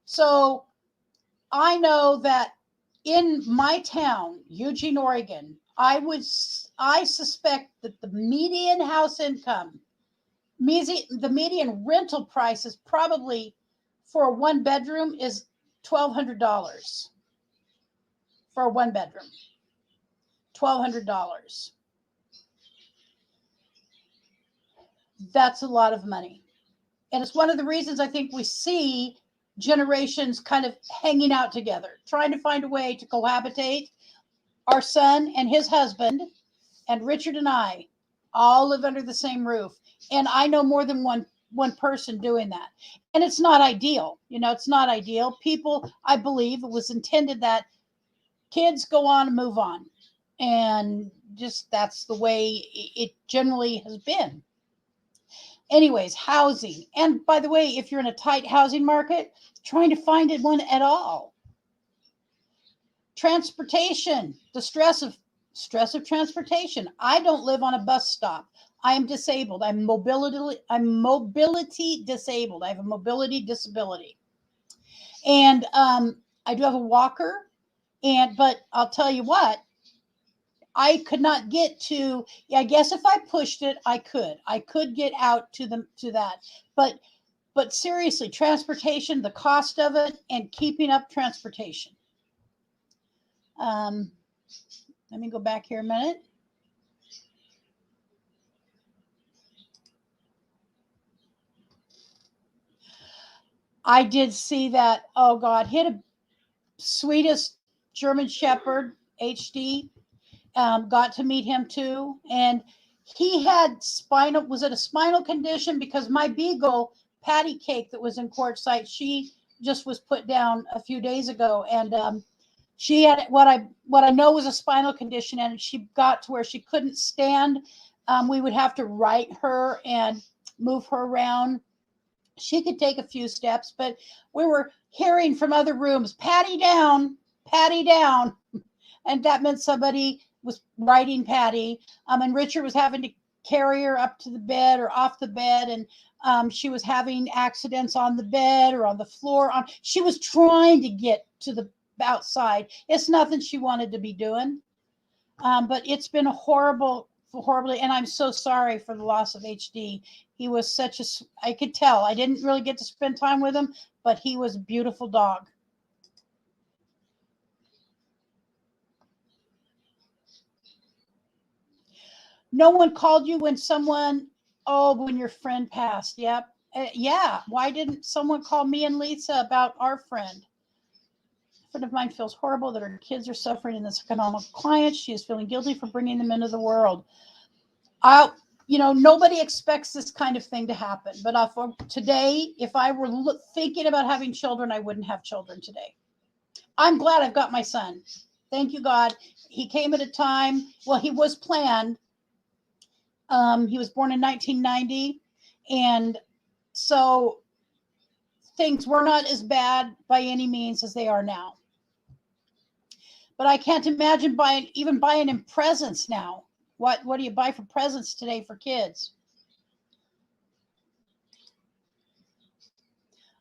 So I know that in my town, Eugene, Oregon, I suspect that the median house income, the median rental price is probably for a one bedroom is $1,200 for a one bedroom. $1,200. That's a lot of money. And it's one of the reasons I think we see generations kind of hanging out together, trying to find a way to cohabitate. Our son and his husband, and Richard and I, all live under the same roof. And I know more than one person doing that. And it's not ideal. It's not ideal. People, I believe, it was intended that kids go on and move on. And just that's the way it generally has been. Anyways, housing. And by the way, if you're in a tight housing market, trying to find one at all. Transportation, the stress of transportation. I don't live on a bus stop. I am disabled. I'm mobility disabled. I have a mobility disability. And I do have a walker, but I'll tell you what, I could not get to. I guess if I pushed it, I could get out to that. But seriously, transportation, the cost of it, and keeping up transportation. Um, Let me go back here a minute. I did see that. Oh God, hit a sweetest German Shepherd HD. Got to meet him too, and he had was it a spinal condition? Because my beagle patty cake that was in quartzite. She just was put down a few days ago, and she had what I know was a spinal condition, and she got to where she couldn't stand. We would have to right her and move her around. She could take a few steps, but we were hearing from other rooms, Patty down, Patty down. And that meant somebody was riding Patty. And Richard was having to carry her up to the bed or off the bed. And she was having accidents on the bed or on the floor. She was trying to get to the outside. It's nothing she wanted to be doing. But it's been horribly, and I'm so sorry for the loss of HD. He was I could tell. I didn't really get to spend time with him, but he was a beautiful dog. No one called you when when your friend passed. Yep. Yeah. Why didn't someone call me and Lisa about our friend? A friend of mine feels horrible that her kids are suffering in this economic climate. She is feeling guilty for bringing them into the world. Nobody expects this kind of thing to happen. But today, if I were thinking about having children, I wouldn't have children today. I'm glad I've got my son. Thank you, God. He came at a time, he was planned. He was born in 1990. And so things were not as bad by any means as they are now. But I can't imagine buying him presents now. What do you buy for presents today for kids?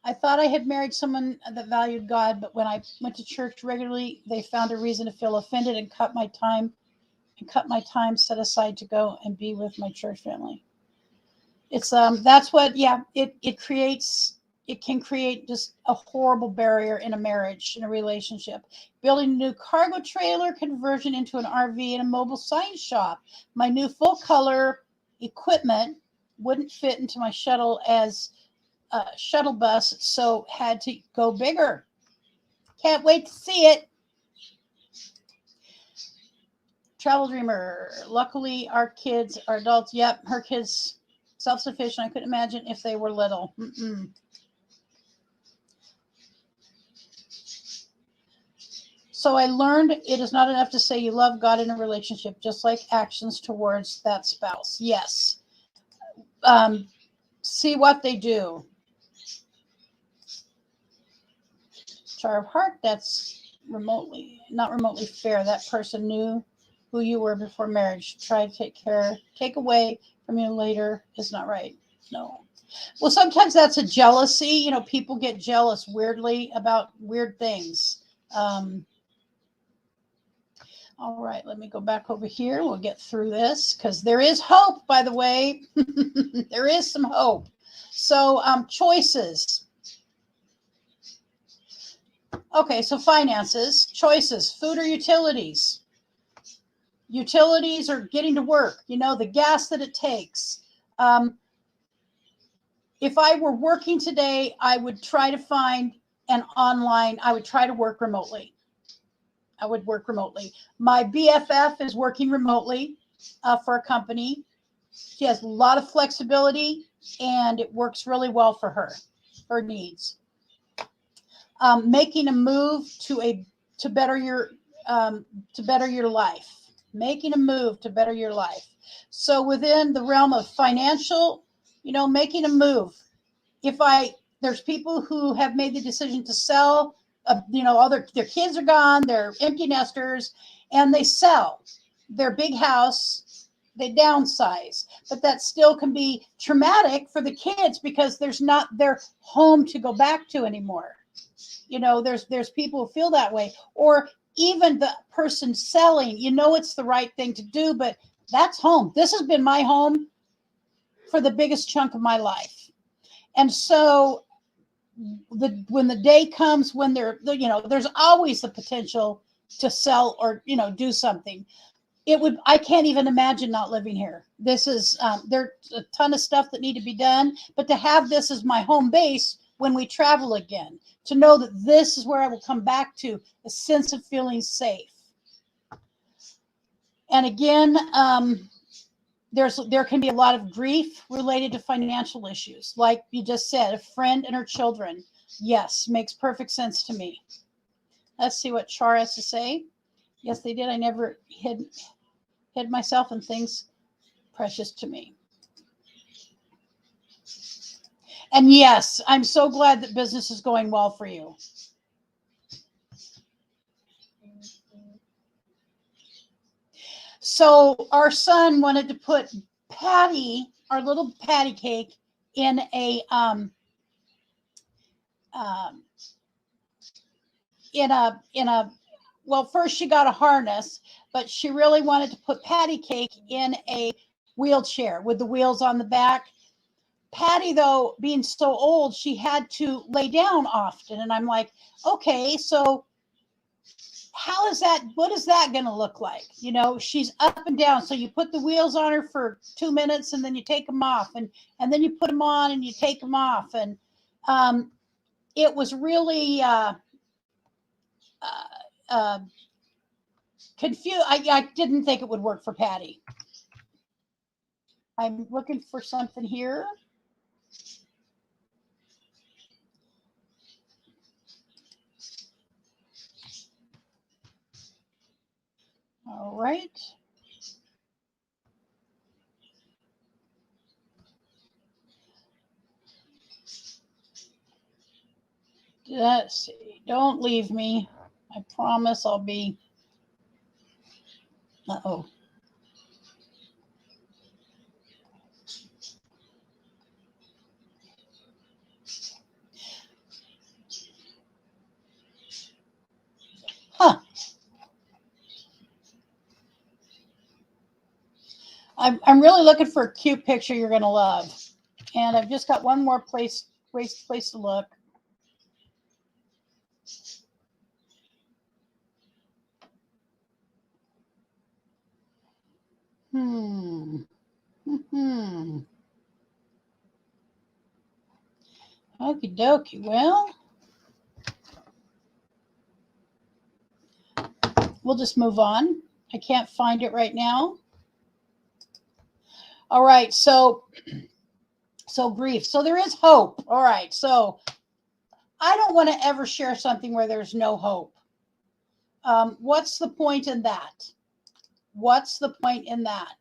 I thought I had married someone that valued God, but when I went to church regularly, they found a reason to feel offended and cut my time set aside to go and be with my church family. It's that's what it can create just a horrible barrier in a marriage, in a relationship. Building a new cargo trailer, conversion into an RV, and a mobile science shop. My new full color equipment wouldn't fit into my shuttle bus, so had to go bigger. Can't wait to see it. Travel dreamer. Luckily, our kids are adults. Yep, her kids self-sufficient. I couldn't imagine if they were little. So I learned it is not enough to say you love God in a relationship, just like actions towards that spouse. Yes. See what they do. Jar of Heart, that's not remotely fair. That person knew who you were before marriage. Try to take away from you later is not right. No. Well, sometimes that's a jealousy. People get jealous weirdly about weird things. All right, let me go back over here. We'll get through this because there is hope, by the way. There is some hope. So choices. Okay, so finances, choices, food or utilities. Utilities are getting to work, the gas that it takes. If I were working today, I would try to find I would try to work remotely. I would work remotely. My BFF is working remotely for a company. She has a lot of flexibility and it works really well for her needs. Making a move to better your life. Making a move to better your life. So within the realm of financial, making a move. There's people who have made the decision to sell, all their kids are gone, they're empty nesters, and they sell their big house, they downsize. But that still can be traumatic for the kids because there's not their home to go back to anymore. There's people who feel that way. Or even the person selling, it's the right thing to do, but that's home. This has been my home for the biggest chunk of my life. And so when the day comes when there's always the potential to sell or, do something. I can't even imagine not living here. This is, there's a ton of stuff that need to be done, but to have this as my home base when we travel again, to know that this is where I will come back to, a sense of feeling safe. And again, there can be a lot of grief related to financial issues. Like you just said, a friend and her children. Yes, makes perfect sense to me. Let's see what Char has to say. Yes, they did. I never hid myself in things precious to me. And yes, I'm so glad that business is going well for you. So our son wanted to put Patty, our little patty cake, in a well, first she got a harness, but she really wanted to put Patty cake in a wheelchair with the wheels on the back. Patty, though, being so old, she had to lay down often. And I'm like, okay, so how is that? What is that going to look like? You know, she's up and down. So you put the wheels on her for 2 minutes and then you take them off and then you put them on and you take them off. And it was really confused. I didn't think it would work for Patty. I'm looking for something here. All right. Let's see. Don't leave me. I promise I'll be. Uh-oh. Huh. I'm really looking for a cute picture you're going to love. And I've just got one more place to look. Hmm. Okie dokie. Well, we'll just move on. I can't find it right now. All right. So grief. So there is hope. All right. So I don't want to ever share something where there's no hope. What's the point in that? What's the point in that?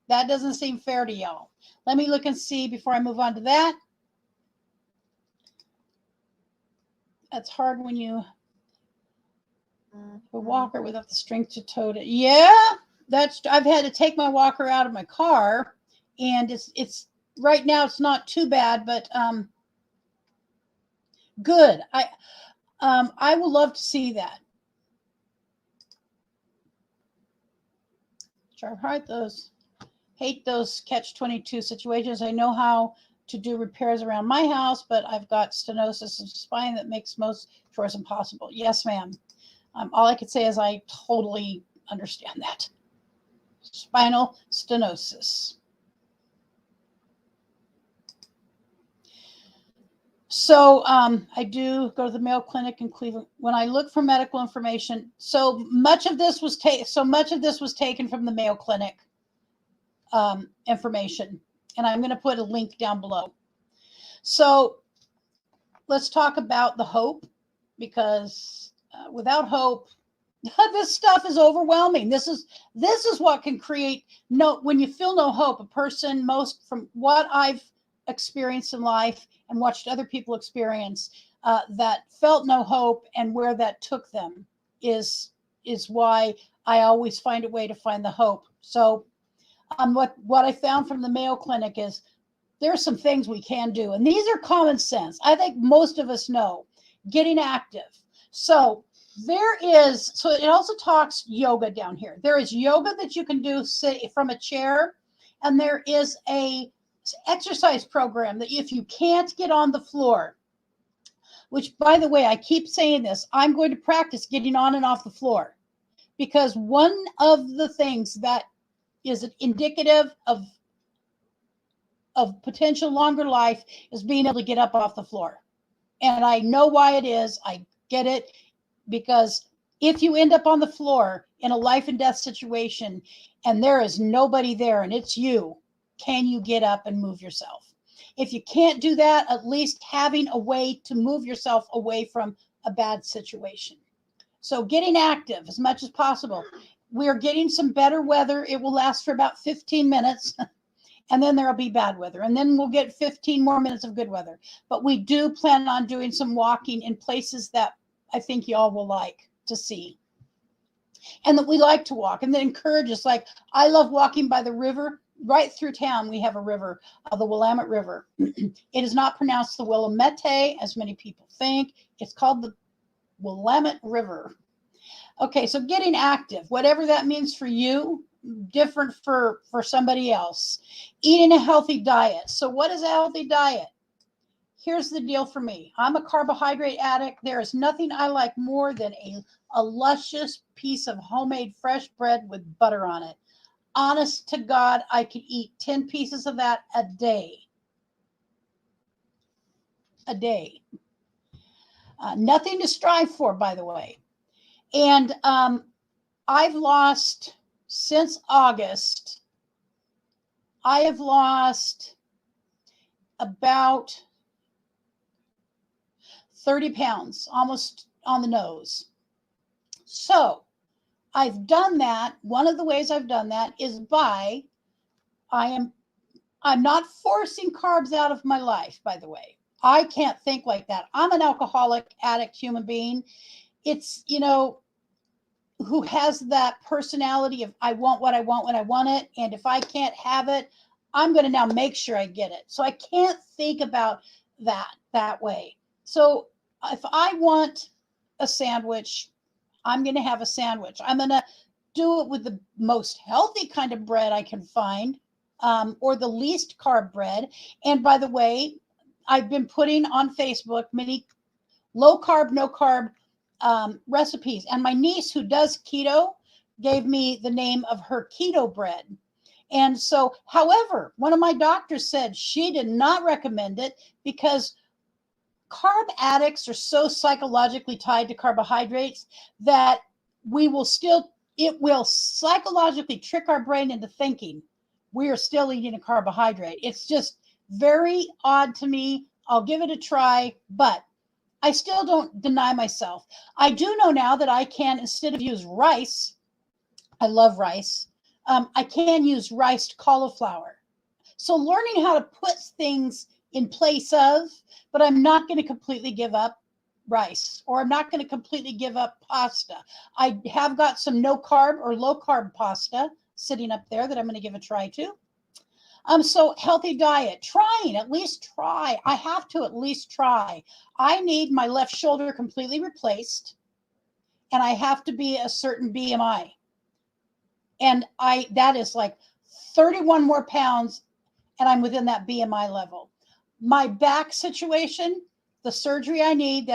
That doesn't seem fair to y'all. Let me look and see before I move on to that. That's hard when you a walker without the strength to tote it. Yeah, I've had to take my walker out of my car, and it's right now it's not too bad, but good. I would love to see that. Sure, hate those catch-22 situations. I know how to do repairs around my house, but I've got stenosis of spine that makes most chores impossible. Yes, ma'am. All I could say is I totally understand that. Spinal stenosis. So I do go to the Mayo Clinic in Cleveland. When I look for medical information, so much of this was taken from the Mayo Clinic information, and I'm going to put a link down below. So let's talk about the hope, because without hope, this stuff is overwhelming. This is what can create when you feel no hope. A person, most from what I've experienced in life and watched other people experience, that felt no hope, and where that took them is why I always find a way to find the hope. So what I found from the Mayo Clinic is there are some things we can do, and these are common sense. I think most of us know. Getting active. So it also talks yoga down here. There is yoga that you can do from a chair, and there is a exercise program that if you can't get on the floor, which, by the way, I keep saying this, I'm going to practice getting on and off the floor, because one of the things that is indicative of potential longer life is being able to get up off the floor. And I know why it is. I get it, because If you end up on the floor in a life and death situation and there is nobody there and it's you, can you get up and move yourself? If you can't do that, at least having a way to move yourself away from a bad situation. So getting active as much as possible. We're getting some better weather. It will last for about 15 minutes. And then there'll be bad weather. And then we'll get 15 more minutes of good weather. But we do plan on doing some walking in places that I think y'all will like to see. And that we like to walk and that encourage us. Like, I love walking by the river. Right through town, we have a river, the Willamette River. It is not pronounced the Willamette, as many people think. It's called the Willamette River. Okay, so getting active, whatever that means for you, different for somebody else. Eating a healthy diet. So what is a healthy diet? Here's the deal for me. I'm a carbohydrate addict. There is nothing I like more than a luscious piece of homemade fresh bread with butter on it. Honest to God, I could eat 10 pieces of that a day. A day. Nothing to strive for, by the way. And I've lost, since August, I have lost about 30 pounds, almost on the nose. So I've done that. One of the ways I've done that is by, I'm not forcing carbs out of my life, by the way. I can't think like that. I'm an alcoholic addict human being. It's, who has that personality of I want what I want when I want it. And if I can't have it, I'm going to now make sure I get it. So I can't think about that way. So if I want a sandwich, I'm going to have a sandwich. I'm going to do it with the most healthy kind of bread I can find, or the least carb bread. And by the way, I've been putting on Facebook many low carb, no carb recipes. And my niece, who does keto, gave me the name of her keto bread. And so, however, one of my doctors said she did not recommend it because carb addicts are so psychologically tied to carbohydrates that it will psychologically trick our brain into thinking we are still eating a carbohydrate. It's just very odd to me. I'll give it a try, but I still don't deny myself. I do know now that I can, instead of use rice, I love rice, I can use riced cauliflower. So learning how to put things in place of, but I'm not going to completely give up rice, or I'm not going to completely give up pasta. I have got some no carb or low carb pasta sitting up there that I'm going to give a try to. So healthy diet, at least try. I have to at least try. I need my left shoulder completely replaced, and I have to be a certain BMI. And that is like 31 more pounds, and I'm within that BMI level. My back situation, the surgery I need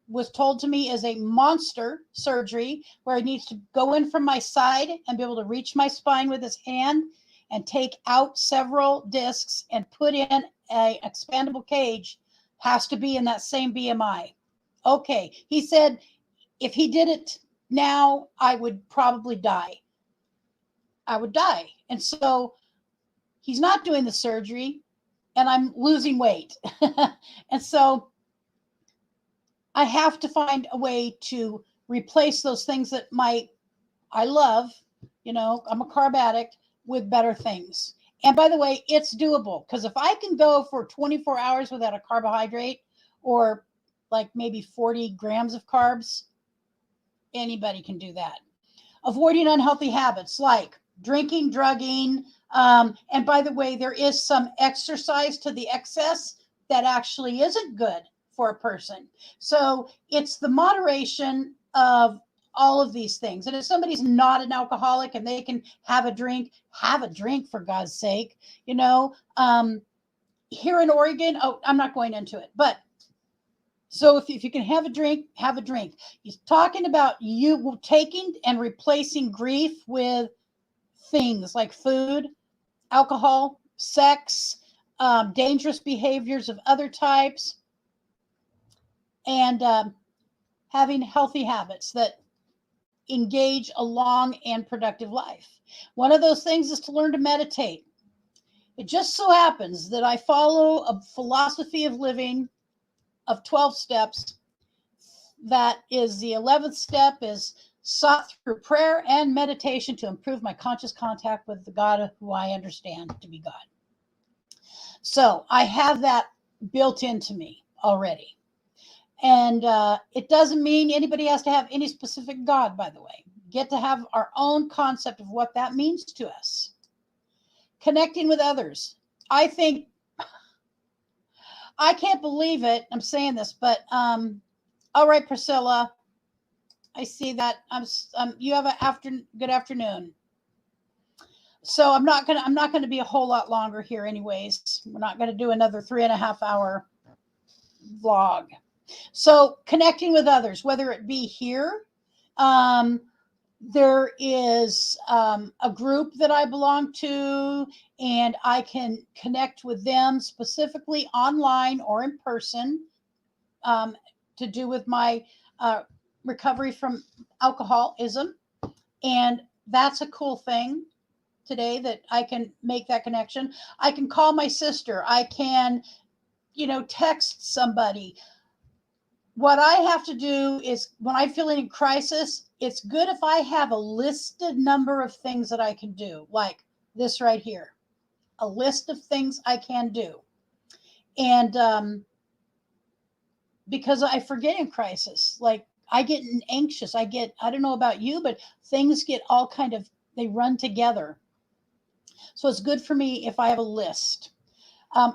was told to me is a monster surgery where he needs to go in from my side and be able to reach my spine with his hand and take out several discs and put in a expandable cage, has to be in that same BMI. Okay. He said if he did it now, I would probably die. I would die. And so he's not doing the surgery and I'm losing weight. And so I have to find a way to replace those things that I love. I'm a carb addict, with better things. And by the way, it's doable, because if I can go for 24 hours without a carbohydrate, or like maybe 40 grams of carbs, anybody can do that. Avoiding unhealthy habits like drinking, drugging. And by the way, there is some exercise to the excess that actually isn't good for a person. So it's the moderation of all of these things. And if somebody's not an alcoholic and they can have a drink for God's sake. Here in Oregon, I'm not going into it, but so if you can have a drink, have a drink. He's talking about you taking and replacing grief with things like food, alcohol, sex, dangerous behaviors of other types, and having healthy habits that engage a long and productive life. One of those things is to learn to meditate. It just so happens that I follow a philosophy of living of 12 steps. That is, the 11th step is sought through prayer and meditation to improve my conscious contact with the God who I understand to be God. So I have that built into me already. And it doesn't mean anybody has to have any specific God, by the way. Get to have our own concept of what that means to us. Connecting with others. I think, I can't believe it. I'm saying this, but all right, Priscilla, I see that. You have a good afternoon. So I'm not gonna be a whole lot longer here, anyways. We're not gonna do another 3.5 hour vlog. So connecting with others, whether it be here, there is a group that I belong to, and I can connect with them specifically online or in person, to do with my recovery from alcoholism. And that's a cool thing today, that I can make that connection. I can call my sister. I can, text somebody. What I have to do is, when I'm feeling in crisis, it's good if I have a listed number of things that I can do, like this right here, a list of things I can do. And because I forget in crisis, like I get anxious. I don't know about you, but things get all kind of, they run together. So it's good for me if I have a list.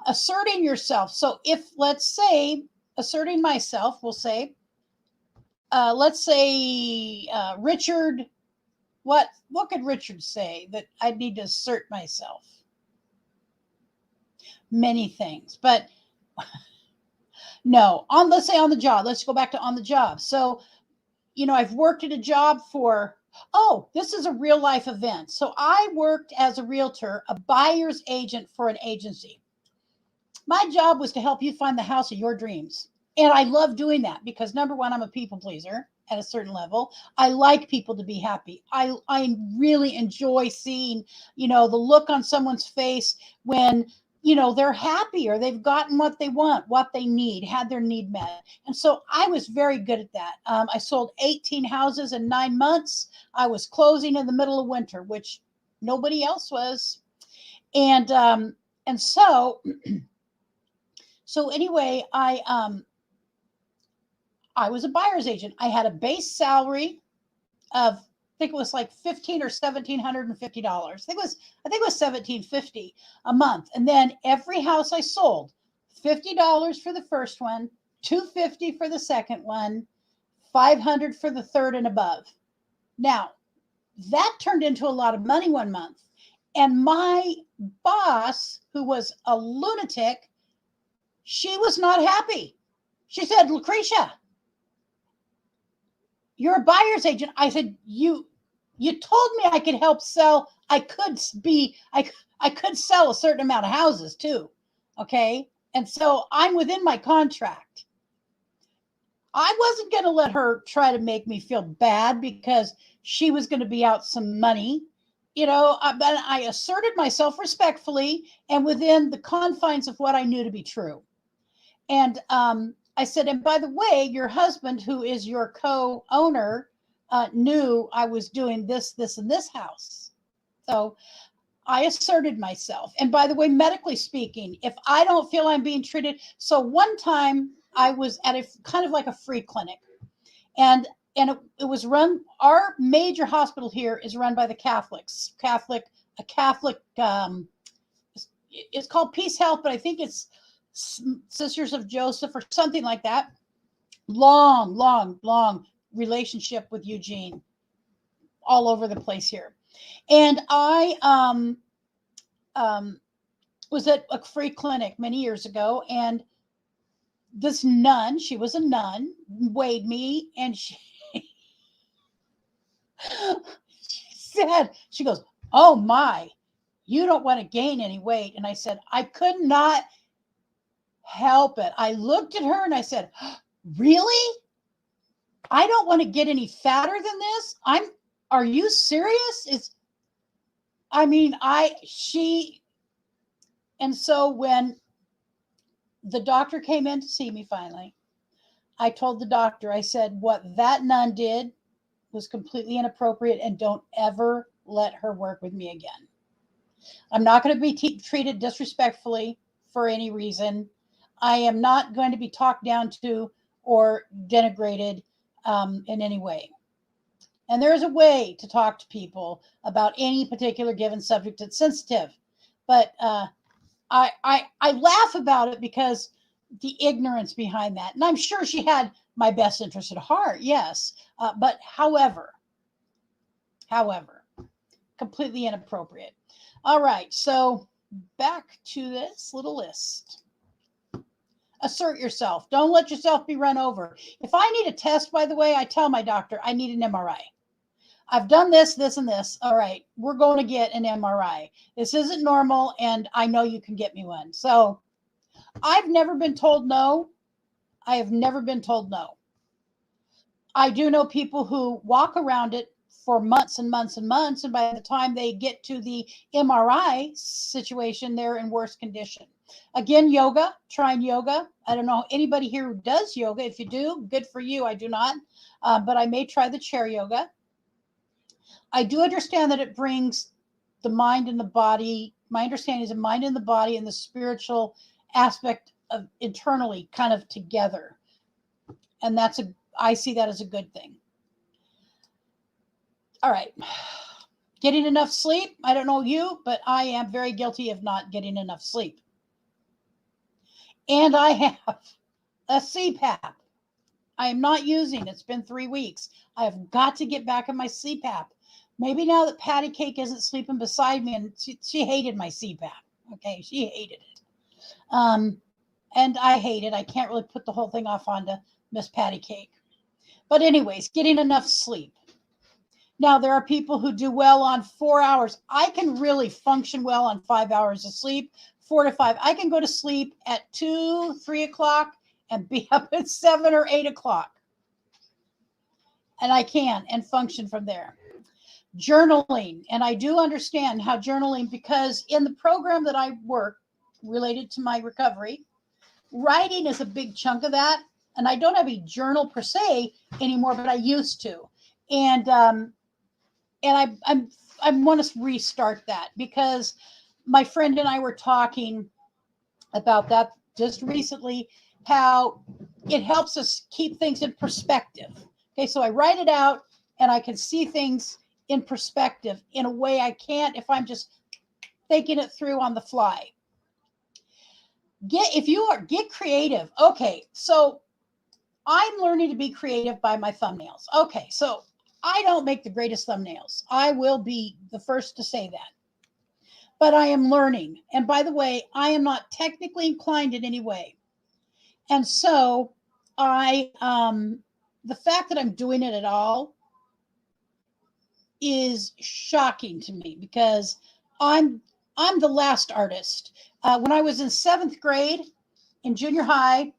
Asserting yourself. So if, let's say, asserting myself, we'll say, let's say Richard, what could Richard say that I need to assert myself? Many things, but no, let's say on the job. Let's go back to on the job. So, I've worked at a job for, this is a real life event. So I worked as a realtor, a buyer's agent for an agency. My job was to help you find the house of your dreams. And I love doing that because, number one, I'm a people pleaser at a certain level. I like people to be happy. I really enjoy seeing, the look on someone's face when, they're happy or they've gotten what they want, what they need, had their need met. And so I was very good at that. I sold 18 houses in 9 months. I was closing in the middle of winter, which nobody else was. And so anyway, I was a buyer's agent. I had a base salary of, I think it was like $1,500 or $1,750. I think it was $1,750 a month. And then every house I sold, $50 for the first one, $250 for the second one, $500 for the third and above. Now, that turned into a lot of money one month. And my boss, who was a lunatic, she was not happy. She said, Lucretia, you're a buyer's agent. I said, you told me I could help sell. I could sell a certain amount of houses too. Okay. And so I'm within my contract. I wasn't going to let her try to make me feel bad because she was going to be out some money. But I asserted myself respectfully and within the confines of what I knew to be true. And I said, and by the way, your husband, who is your co-owner, knew I was doing this, and this house. So I asserted myself. And by the way, medically speaking, if I don't feel I'm being treated, so one time I was at a kind of like a free clinic, and it was run. Our major hospital here is run by the Catholics. It's called Peace Health, but I think it's Sisters of Joseph or something like that. Long relationship with Eugene, all over the place here. And I was at a free clinic many years ago, and this nun, she was a nun, weighed me, and she she goes, oh my, you don't want to gain any weight. And I said, I could not help it. I looked at her and I said, really? I don't want to get any fatter than this. Are you serious? And so when the doctor came in to see me finally, I told the doctor, I said, what that nun did was completely inappropriate and don't ever let her work with me again. I'm not going to be treated disrespectfully for any reason. I am not going to be talked down to or denigrated in any way. And there's a way to talk to people about any particular given subject that's sensitive. But I laugh about it because the ignorance behind that. And I'm sure she had my best interest at heart, yes. But however, completely inappropriate. All right, so back to this little list. Assert yourself. Don't let yourself be run over. If I need a test, by the way, I tell my doctor I need an MRI. I've done this, this, and this. All right, we're going to get an MRI. This isn't normal, and I know you can get me one. So I've never been told no. I have never been told no. I do know people who walk around it for months and months and months, and by the time they get to the MRI situation, they're in worse condition. Again, yoga, trying yoga. I don't know anybody here who does yoga. If you do, good for you. I do not, but I may try the chair yoga. I do understand that it brings the mind and the body. My understanding is the mind and the body and the spiritual aspect of internally kind of together. And I see that as a good thing. All right. Getting enough sleep. I don't know you, but I am very guilty of not getting enough sleep. And I have a CPAP. I am not using. It's been 3 weeks. I have got to get back on my CPAP. Maybe now that Patty Cake isn't sleeping beside me, and she hated my CPAP. Okay, she hated it. And I hate it. I can't really put the whole thing off onto Miss Patty Cake. But anyways, getting enough sleep. Now, there are people who do well on 4 hours. I can really function well on 5 hours of sleep, 4 to 5. I can go to sleep at 2, 3 o'clock and be up at 7 or 8 o'clock. And I can and function from there. Journaling. And I do understand how journaling, because in the program that I work related to my recovery, writing is a big chunk of that. And I don't have a journal per se anymore, but I used to. And I want to restart that because my friend and I were talking about that just recently, how it helps us keep things in perspective. Okay, so I write it out and I can see things in perspective in a way I can't if I'm just thinking it through on the fly. Get creative. Okay, so I'm learning to be creative by my thumbnails. Okay, so I don't make the greatest thumbnails. I will be the first to say that. But I am learning. And by the way, I am not technically inclined in any way. And so the fact that I'm doing it at all is shocking to me because I'm the last artist. When I was in 7th grade in junior high,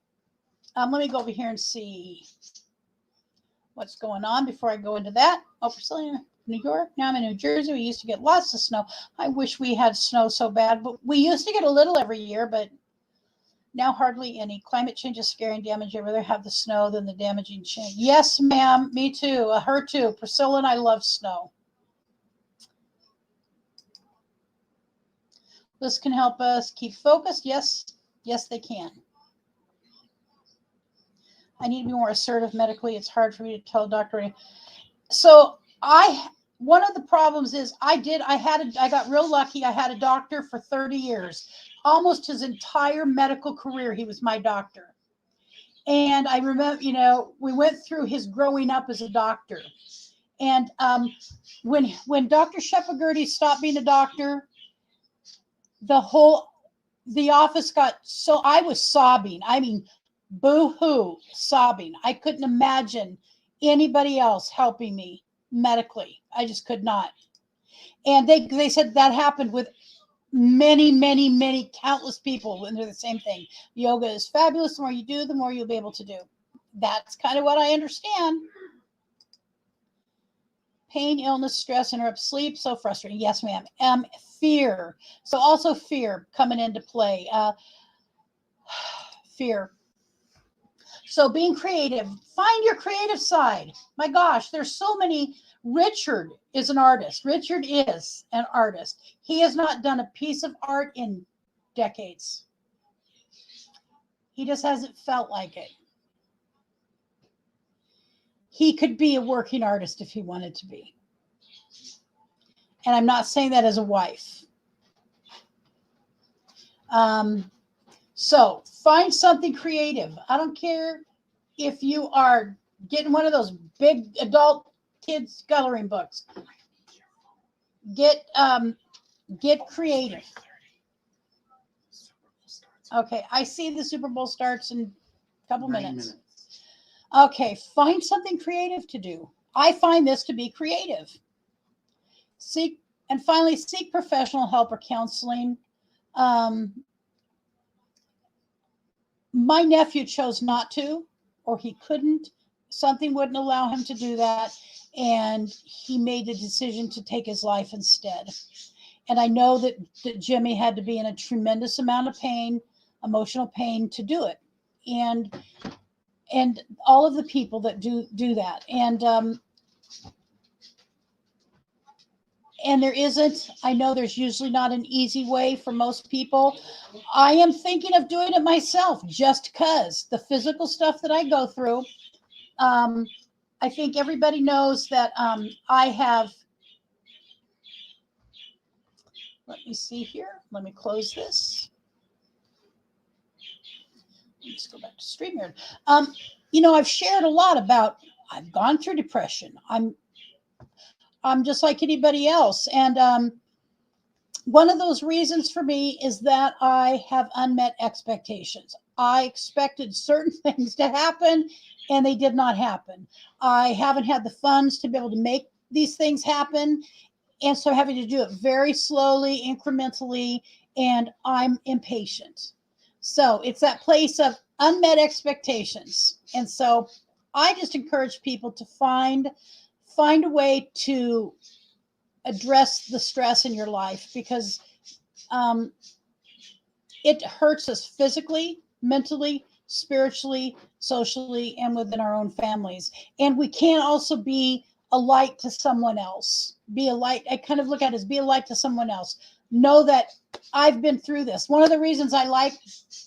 let me go over here and see what's going on before I go into that. Oh, Priscilla, New York. Now I'm in New Jersey. We used to get lots of snow. I wish we had snow so bad, but we used to get a little every year, but now hardly any. Climate change is scary and damaging. I'd rather have the snow than the damaging change. Yes, ma'am. Me too. Her too. Priscilla and I love snow. This can help us keep focused. Yes, they can. I need to be more assertive medically. It's hard for me to tell a doctor. So one of the problems is I got real lucky. I had a doctor for 30 years, almost his entire medical career. He was my doctor. And I remember, we went through his growing up as a doctor. And when Dr. Shepagurty stopped being a doctor, the office got so, I was sobbing. I mean, boo-hoo, sobbing. I couldn't imagine anybody else helping me medically. I just could not. And they said that happened with many, many, many countless people, and they're the same thing. Yoga is fabulous. The more you do, the more you'll be able to do. That's kind of what I understand. Pain, illness, stress, interrupt sleep. So frustrating. Yes, ma'am. Fear. So also fear coming into play. Fear. So being creative, find your creative side. My gosh, there's so many. Richard is an artist. Richard is an artist. He has not done a piece of art in decades. He just hasn't felt like it. He could be a working artist if he wanted to be. And I'm not saying that as a wife. So find something creative. I don't care if you are getting one of those big adult kids coloring books. Get creative. Okay, I see the Super Bowl starts in a couple minutes. Okay, find something creative to do. I find this to be creative. Finally, seek professional help or counseling. My nephew chose not to, or he couldn't. Something wouldn't allow him to do that. And he made the decision to take his life instead. And I know that Jimmy had to be in a tremendous amount of pain, emotional pain to do it. And all of the people that do that. And there isn't, I know there's usually not an easy way for most people. I am thinking of doing it myself just because the physical stuff that I go through. I think everybody knows that I have, let me see here. Let me close this. Let's go back to StreamYard. I've shared a lot about, I've gone through depression. I'm just like anybody else. And one of those reasons for me is that I have unmet expectations. I expected certain things to happen and they did not happen. I haven't had the funds to be able to make these things happen. And so having to do it very slowly, incrementally, and I'm impatient. So it's that place of unmet expectations. And so I just encourage people to find a way to address the stress in your life, because it hurts us physically, mentally, spiritually, socially, and within our own families. And we can also be a light to someone else. Be a light. I kind of look at it as be a light to someone else. Know that I've been through this. One of the reasons I like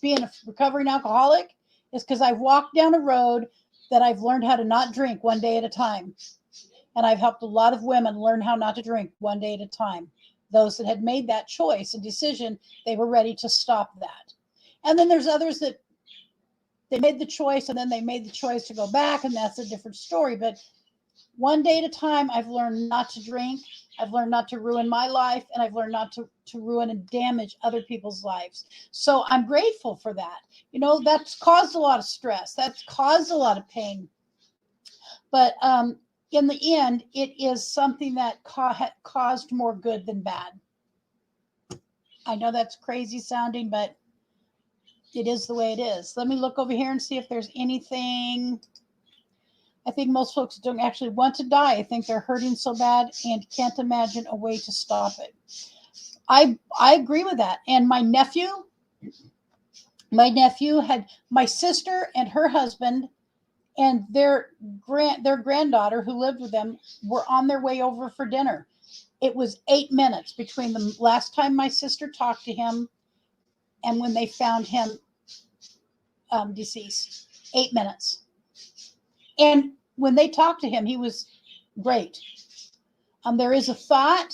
being a recovering alcoholic is because I've walked down a road that I've learned how to not drink one day at a time. And I've helped a lot of women learn how not to drink one day at a time. Those that had made that choice and decision, they were ready to stop that. And then there's others that they made the choice and then they made the choice to go back, and that's a different story. But one day at a time, I've learned not to drink. I've learned not to ruin my life, and I've learned not to ruin and damage other people's lives. So I'm grateful for that. That's caused a lot of stress. That's caused a lot of pain. But in the end, it is something that caused more good than bad. I know that's crazy sounding, but it is the way it is. Let me look over here and see if there's anything. I think most folks don't actually want to die. I think they're hurting so bad and can't imagine a way to stop it. I agree with that. And my nephew had my sister and her husband and their granddaughter who lived with them were on their way over for dinner. It was 8 minutes between the last time my sister talked to him and when they found him deceased. 8 minutes. And when they talked to him, he was great. There is a thought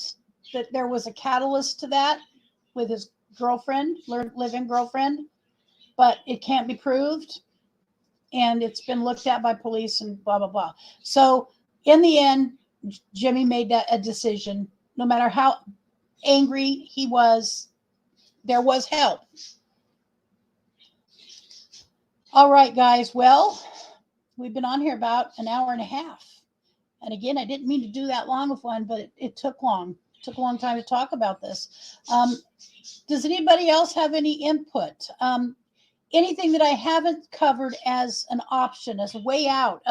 that there was a catalyst to that with his girlfriend, live-in girlfriend, but it can't be proved. And it's been looked at by police and blah, blah, blah. So in the end, Jimmy made a decision. No matter how angry he was, there was help. All right, guys. Well, we've been on here about an hour and a half. And again, I didn't mean to do that long of one, but it took long. It took a long time to talk about this. Does anybody else have any input? Anything that I haven't covered as an option, as a way out,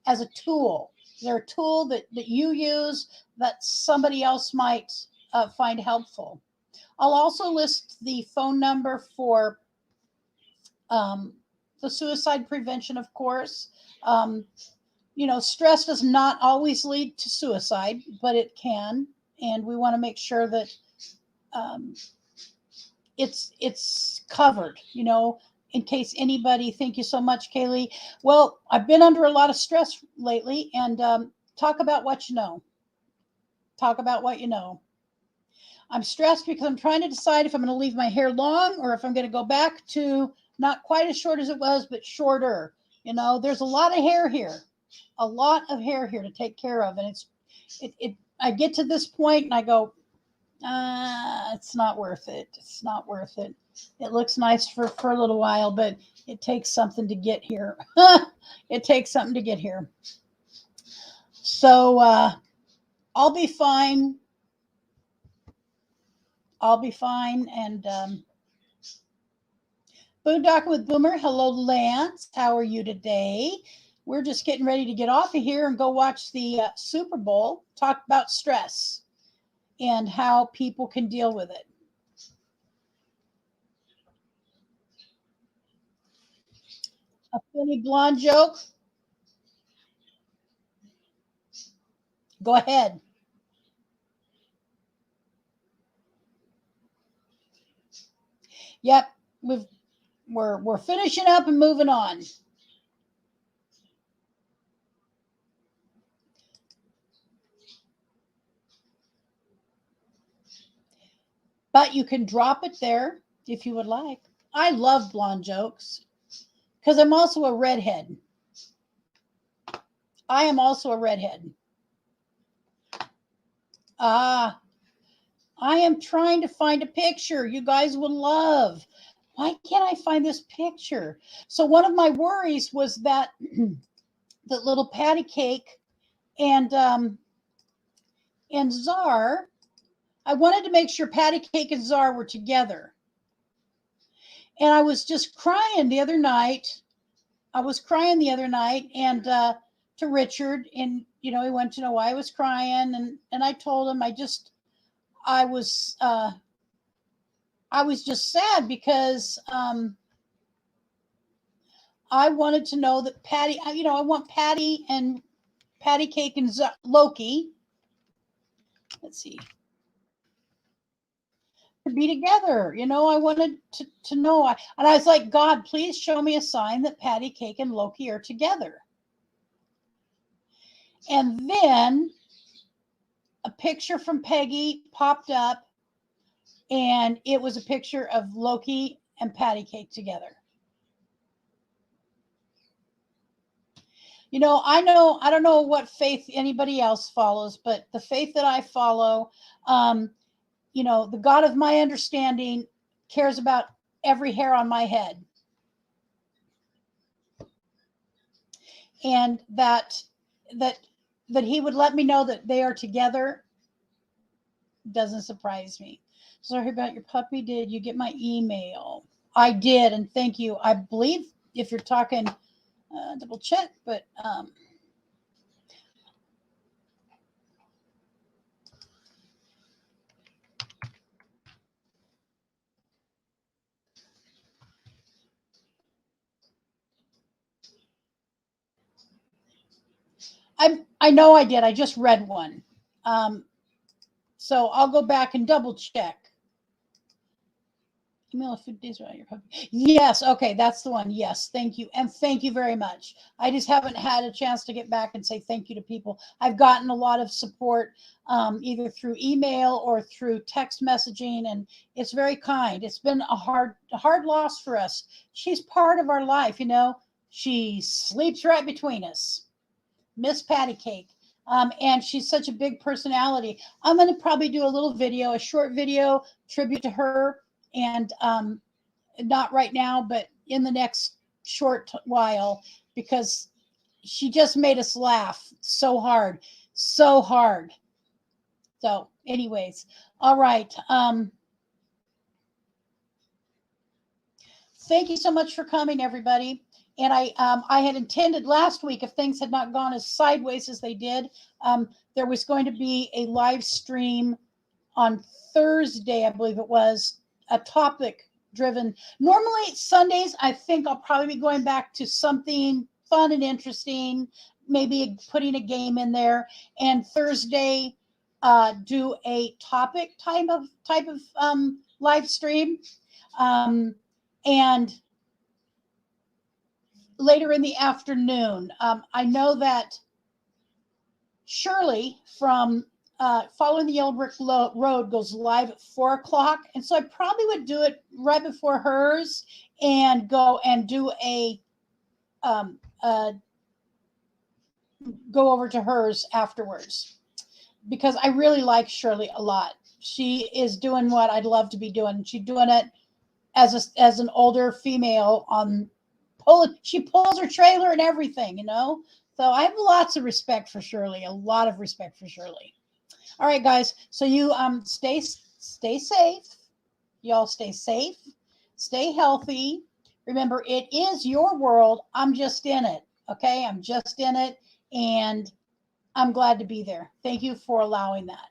as a tool? Is there a tool that you use that somebody else might find helpful? I'll also list the phone number for the suicide prevention, of course. Um, stress does not always lead to suicide, but it can, and we want to make sure that um, it's covered. In case anybody. Thank you so much, Kaylee. Well, I've been under a lot of stress lately, and talk about what you know. Talk about what you know. I'm stressed because I'm trying to decide if I'm going to leave my hair long or if I'm going to go back to not quite as short as it was, but shorter. There's a lot of hair here, to take care of. And I get to this point and I go, it's not worth it. It's not worth it. It looks nice for a little while, but it takes something to get here. It takes something to get here. So I'll be fine. I'll be fine. And Boondocking with Boomer. Hello, Lance. How are you today? We're just getting ready to get off of here and go watch the Super Bowl. Talk about stress and how people can deal with it. A funny blonde joke? Go ahead. Yep, we're finishing up and moving on. But you can drop it there if you would like. I love blonde jokes because I'm also a redhead. I am also a redhead. I am trying to find a picture you guys would love. Why can't I find this picture? So one of my worries was that the little patty cake and Czar, I wanted to make sure patty cake and Czar were together. And I was just crying the other night. And to Richard, and he wanted to know why I was crying, and I told him I was just sad because I wanted to know that Patty, I want Patty and Patty Cake and Loki. Let's see. To be together, I wanted to know. And I was like, God, please show me a sign that Patty Cake and Loki are together. And then a picture from Peggy popped up, and it was a picture of Loki and Patty Cake together. I don't know what faith anybody else follows, but the faith that I follow, the God of my understanding cares about every hair on my head. And that he would let me know that they are together doesn't surprise me. Sorry about your puppy. Did you get my email? I did, and thank you. I believe if you're talking, double check, but I know I did. I just read one. So I'll go back and double check. Email a few days around your puppy. Yes, okay, that's the one. Yes, thank you. And thank you very much. I just haven't had a chance to get back and say thank you to people. I've gotten a lot of support either through email or through text messaging, and it's very kind. It's been a hard loss for us. She's part of our life, She sleeps right between us. Miss Patty Cake. And she's such a big personality. I'm going to probably do a short video tribute to her, and not right now, but in the next short while, because she just made us laugh so hard. So anyways, all right. Thank you so much for coming, everybody. And I had intended last week, if things had not gone as sideways as they did, there was going to be a live stream on Thursday, I believe it was, a topic driven. Normally Sundays, I think I'll probably be going back to something fun and interesting, maybe putting a game in there. And Thursday, do a topic type of live stream. And later in the afternoon, I know that Shirley from Following the Yellow Brick Road goes live at 4 o'clock. And so I probably would do it right before hers and go and do um, uh, go over to hers afterwards, because I really like Shirley a lot. She is doing what I'd love to be doing. She's doing it as an older female on she pulls her trailer and everything, you know? So I have lots of respect for Shirley, a lot of respect for Shirley. All right, guys. So you stay safe. Y'all stay safe. Stay healthy. Remember, it is your world. I'm just in it. Okay? I'm just in it, and I'm glad to be there. Thank you for allowing that.